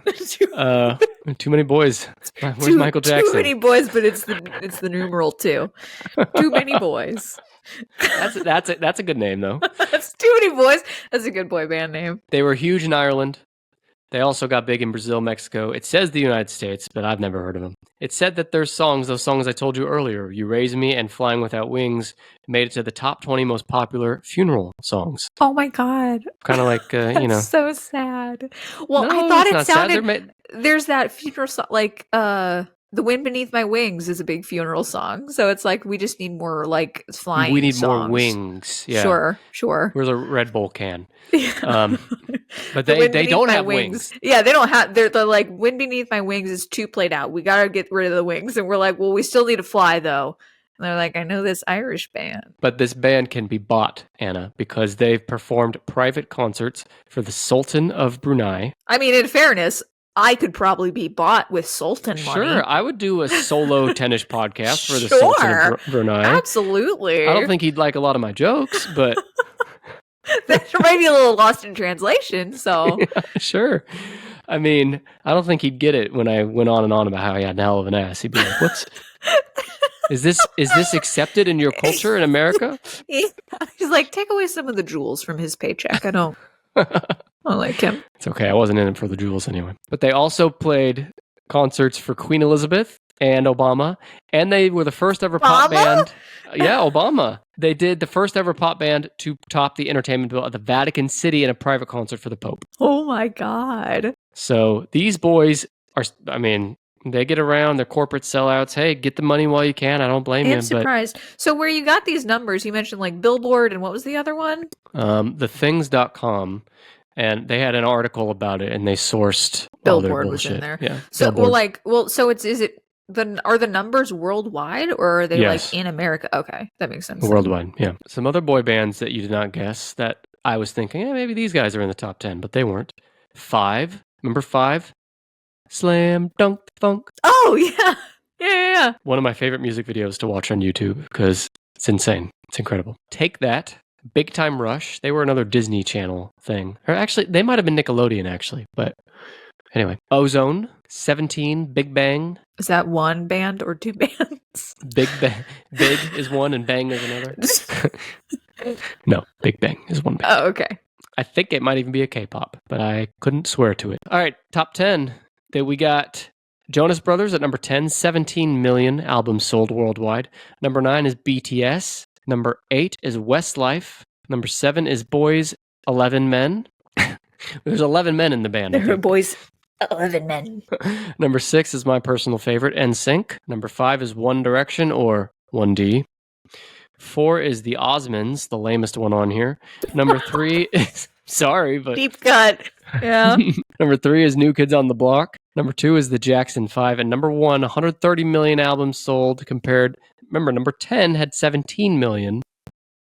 Too many boys. Where's Michael Jackson? Too many boys, but it's the numeral 2. Too many boys. That's a good name though. That's Too Many Boys. That's a good boy band name. They were huge in Ireland. They also got big in Brazil, Mexico. It says the United States, but I've never heard of them. It said that their songs, those songs I told you earlier, You Raise Me and Flying Without Wings, made it to the top 20 most popular funeral songs. Oh my God. Kind of like, That's so sad. Well, No, I thought it's it not sad. sounded... There's that funeral song, like, The Wind Beneath My Wings is a big funeral song. So it's like, we just need more, like, flying We need songs. more wings. Yeah. Sure. Where's a Red Bull can? Yeah. But The Wind they Beneath don't My have wings. Yeah, they don't have... They're like, Wind Beneath My Wings is too played out. We got to get rid of the wings. And we're like, well, we still need to fly, though. And they're like, I know this Irish band. But this band can be bought, Anna, because they've performed private concerts for the Sultan of Brunei. I mean, in fairness, I could probably be bought with Sultan money. Sure, I would do a solo tennis podcast for the Sultan of Brunei. Absolutely. I don't think he'd like a lot of my jokes, but... There might be a little lost in translation, so... Yeah, sure. I mean, I don't think he'd get it when I went on and on about how he had an hell of an ass. He'd be like, what's... Is this accepted in your culture in America? He's like, take away some of the jewels from his paycheck. I don't like him. It's okay. I wasn't in it for the jewels anyway. But they also played concerts for Queen Elizabeth and Obama, and they were the first ever pop band. Yeah, Obama. They did the first ever pop band to top the entertainment bill at the Vatican City in a private concert for the Pope. Oh my God. So these boys are, I mean, they get around, they're corporate sellouts. Hey, get the money while you can. I don't blame you. I'm surprised. So where you got these numbers, you mentioned like Billboard, and what was the other one? Thethings.com. And they had an article about it, and they sourced Billboard all their was in bullshit. there. Yeah. So Billboard. so is it are the numbers worldwide, or are they Yes. like in America? Okay, that makes sense. Worldwide, yeah. Some other boy bands that you did not guess that I was thinking, maybe these guys are in the top 10, but they weren't. Five. Remember Five? Slam Dunk Funk. Oh yeah. Yeah. One of my favorite music videos to watch on YouTube because it's insane. It's incredible. Take That. Big Time Rush. They were another Disney Channel thing. Or actually, they might have been Nickelodeon, actually. But anyway. Ozone. 17. Big Bang. Is that one band or two bands? Big is one and Bang is another. No, Big Bang is one band. Oh, okay. I think it might even be a K-pop, but I couldn't swear to it. All right, top 10. That we got Jonas Brothers at number 10, 17 million albums sold worldwide. Number 9 is BTS. Number 8 is Westlife. Number 7 is Boyz 11 Men. There's 11 men in the band. There are Boyz 11 Men. Number 6 is my personal favorite, NSYNC. Number 5 is One Direction or 1D. 4 is the Osmonds, the lamest one on here. Number 3 is... Sorry, but... Deep cut. Yeah. Number 3 is New Kids on the Block. Number 2 is the Jackson 5. And number 1, 130 million albums sold compared... Remember, number 10 had 17 million.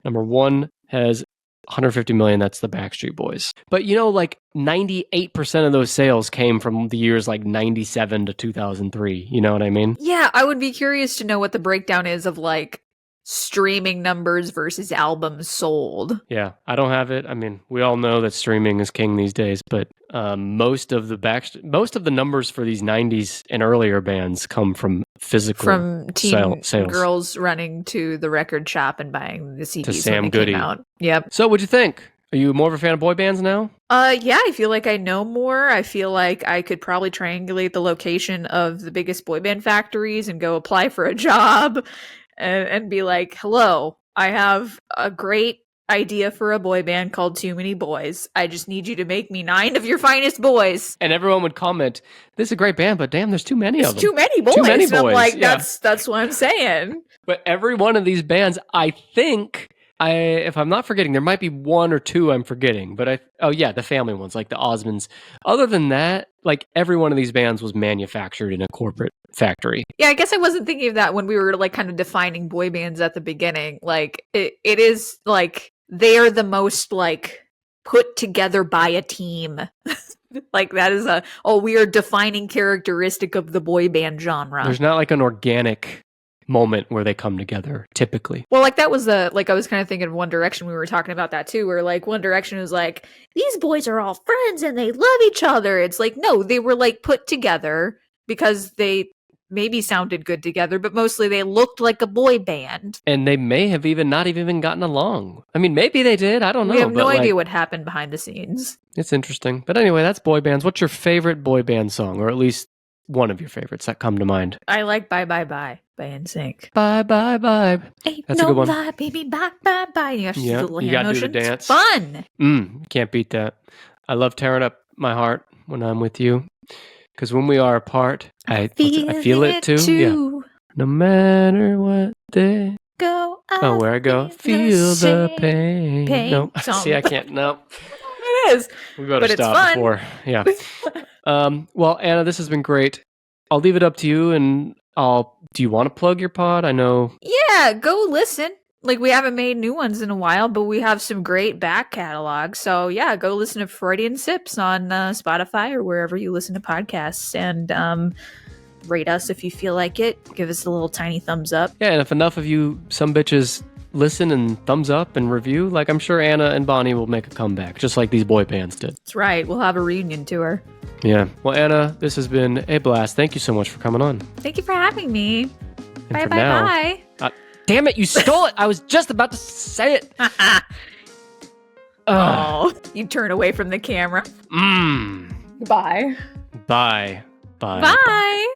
Number 1 has 150 million. That's the Backstreet Boys. But you know, like 98% of those sales came from the years like 97 to 2003. You know what I mean? Yeah, I would be curious to know what the breakdown is of like streaming numbers versus albums sold. Yeah, I don't have it. I mean, we all know that streaming is king these days, but most of the numbers for these 90s and earlier bands come from physical from teen sales. Girls running to the record shop and buying the CDs To Sam when they Goody. came out. Yep. So what'd you think? Are you more of a fan of boy bands now? Yeah, I feel like I know more. I feel like I could probably triangulate the location of the biggest boy band factories and go apply for a job and be like, hello, I have a great idea for a boy band called Too Many Boys. I just need you to make me 9 of your finest boys. And everyone would comment, this is a great band, but damn, there's too many of them. Too many boys. Too many And I'm boys, like, yeah. that's what I'm saying. But every one of these bands, I think, if I'm not forgetting, there might be 1 or 2 I'm forgetting, but the family ones, like the Osmonds. Other than that, like every one of these bands was manufactured in a corporate factory. Yeah, I guess I wasn't thinking of that when we were like kind of defining boy bands at the beginning. Like it is like they are the most like put together by a team. Like that is a weird defining characteristic of the boy band genre. There's not like an organic moment where they come together typically. Well, like that was I was kind of thinking of One Direction. We were talking about that too, where like One Direction was like, these boys are all friends and they love each other. It's like, no, they were like put together because they maybe sounded good together, but mostly they looked like a boy band. And they may have not even gotten along. I mean, maybe they did. I don't know. We have no but, idea what happened behind the scenes. It's interesting. But anyway, that's boy bands. What's your favorite boy band song? Or at least one of your favorites that come to mind? I like Bye Bye Bye by NSYNC. Bye, bye, bye. Ain't That's no a good one. lie, baby, bye, bye, bye. You have to do the little you hand gotta do the motion. dance. It's fun. Can't beat that. I love tearing up my heart when I'm with you. Because when we are apart, I feel it too. Yeah. No matter what they go. Oh, where I go, feel the pain. No, see, I can't. No, it is. We better stop before. Yeah. Well, Anna, this has been great. I'll leave it up to you, and do you want to plug your pod? I know. Yeah, go listen. Like, we haven't made new ones in a while, but we have some great back catalogs. So yeah, go listen to Freudian Sips on Spotify or wherever you listen to podcasts, and rate us if you feel like it. Give us a little tiny thumbs up. Yeah, and if enough of you some bitches listen and thumbs up and review, like, I'm sure Anna and Bonnie will make a comeback, just like these boy bands did. That's right. We'll have a reunion tour. Yeah. Well, Anna, this has been a blast. Thank you so much for coming on. Thank you for having me. And bye. Damn it, you stole it. I was just about to say it. Oh, you turn away from the camera. Mmm. Bye. Bye. Bye. Bye.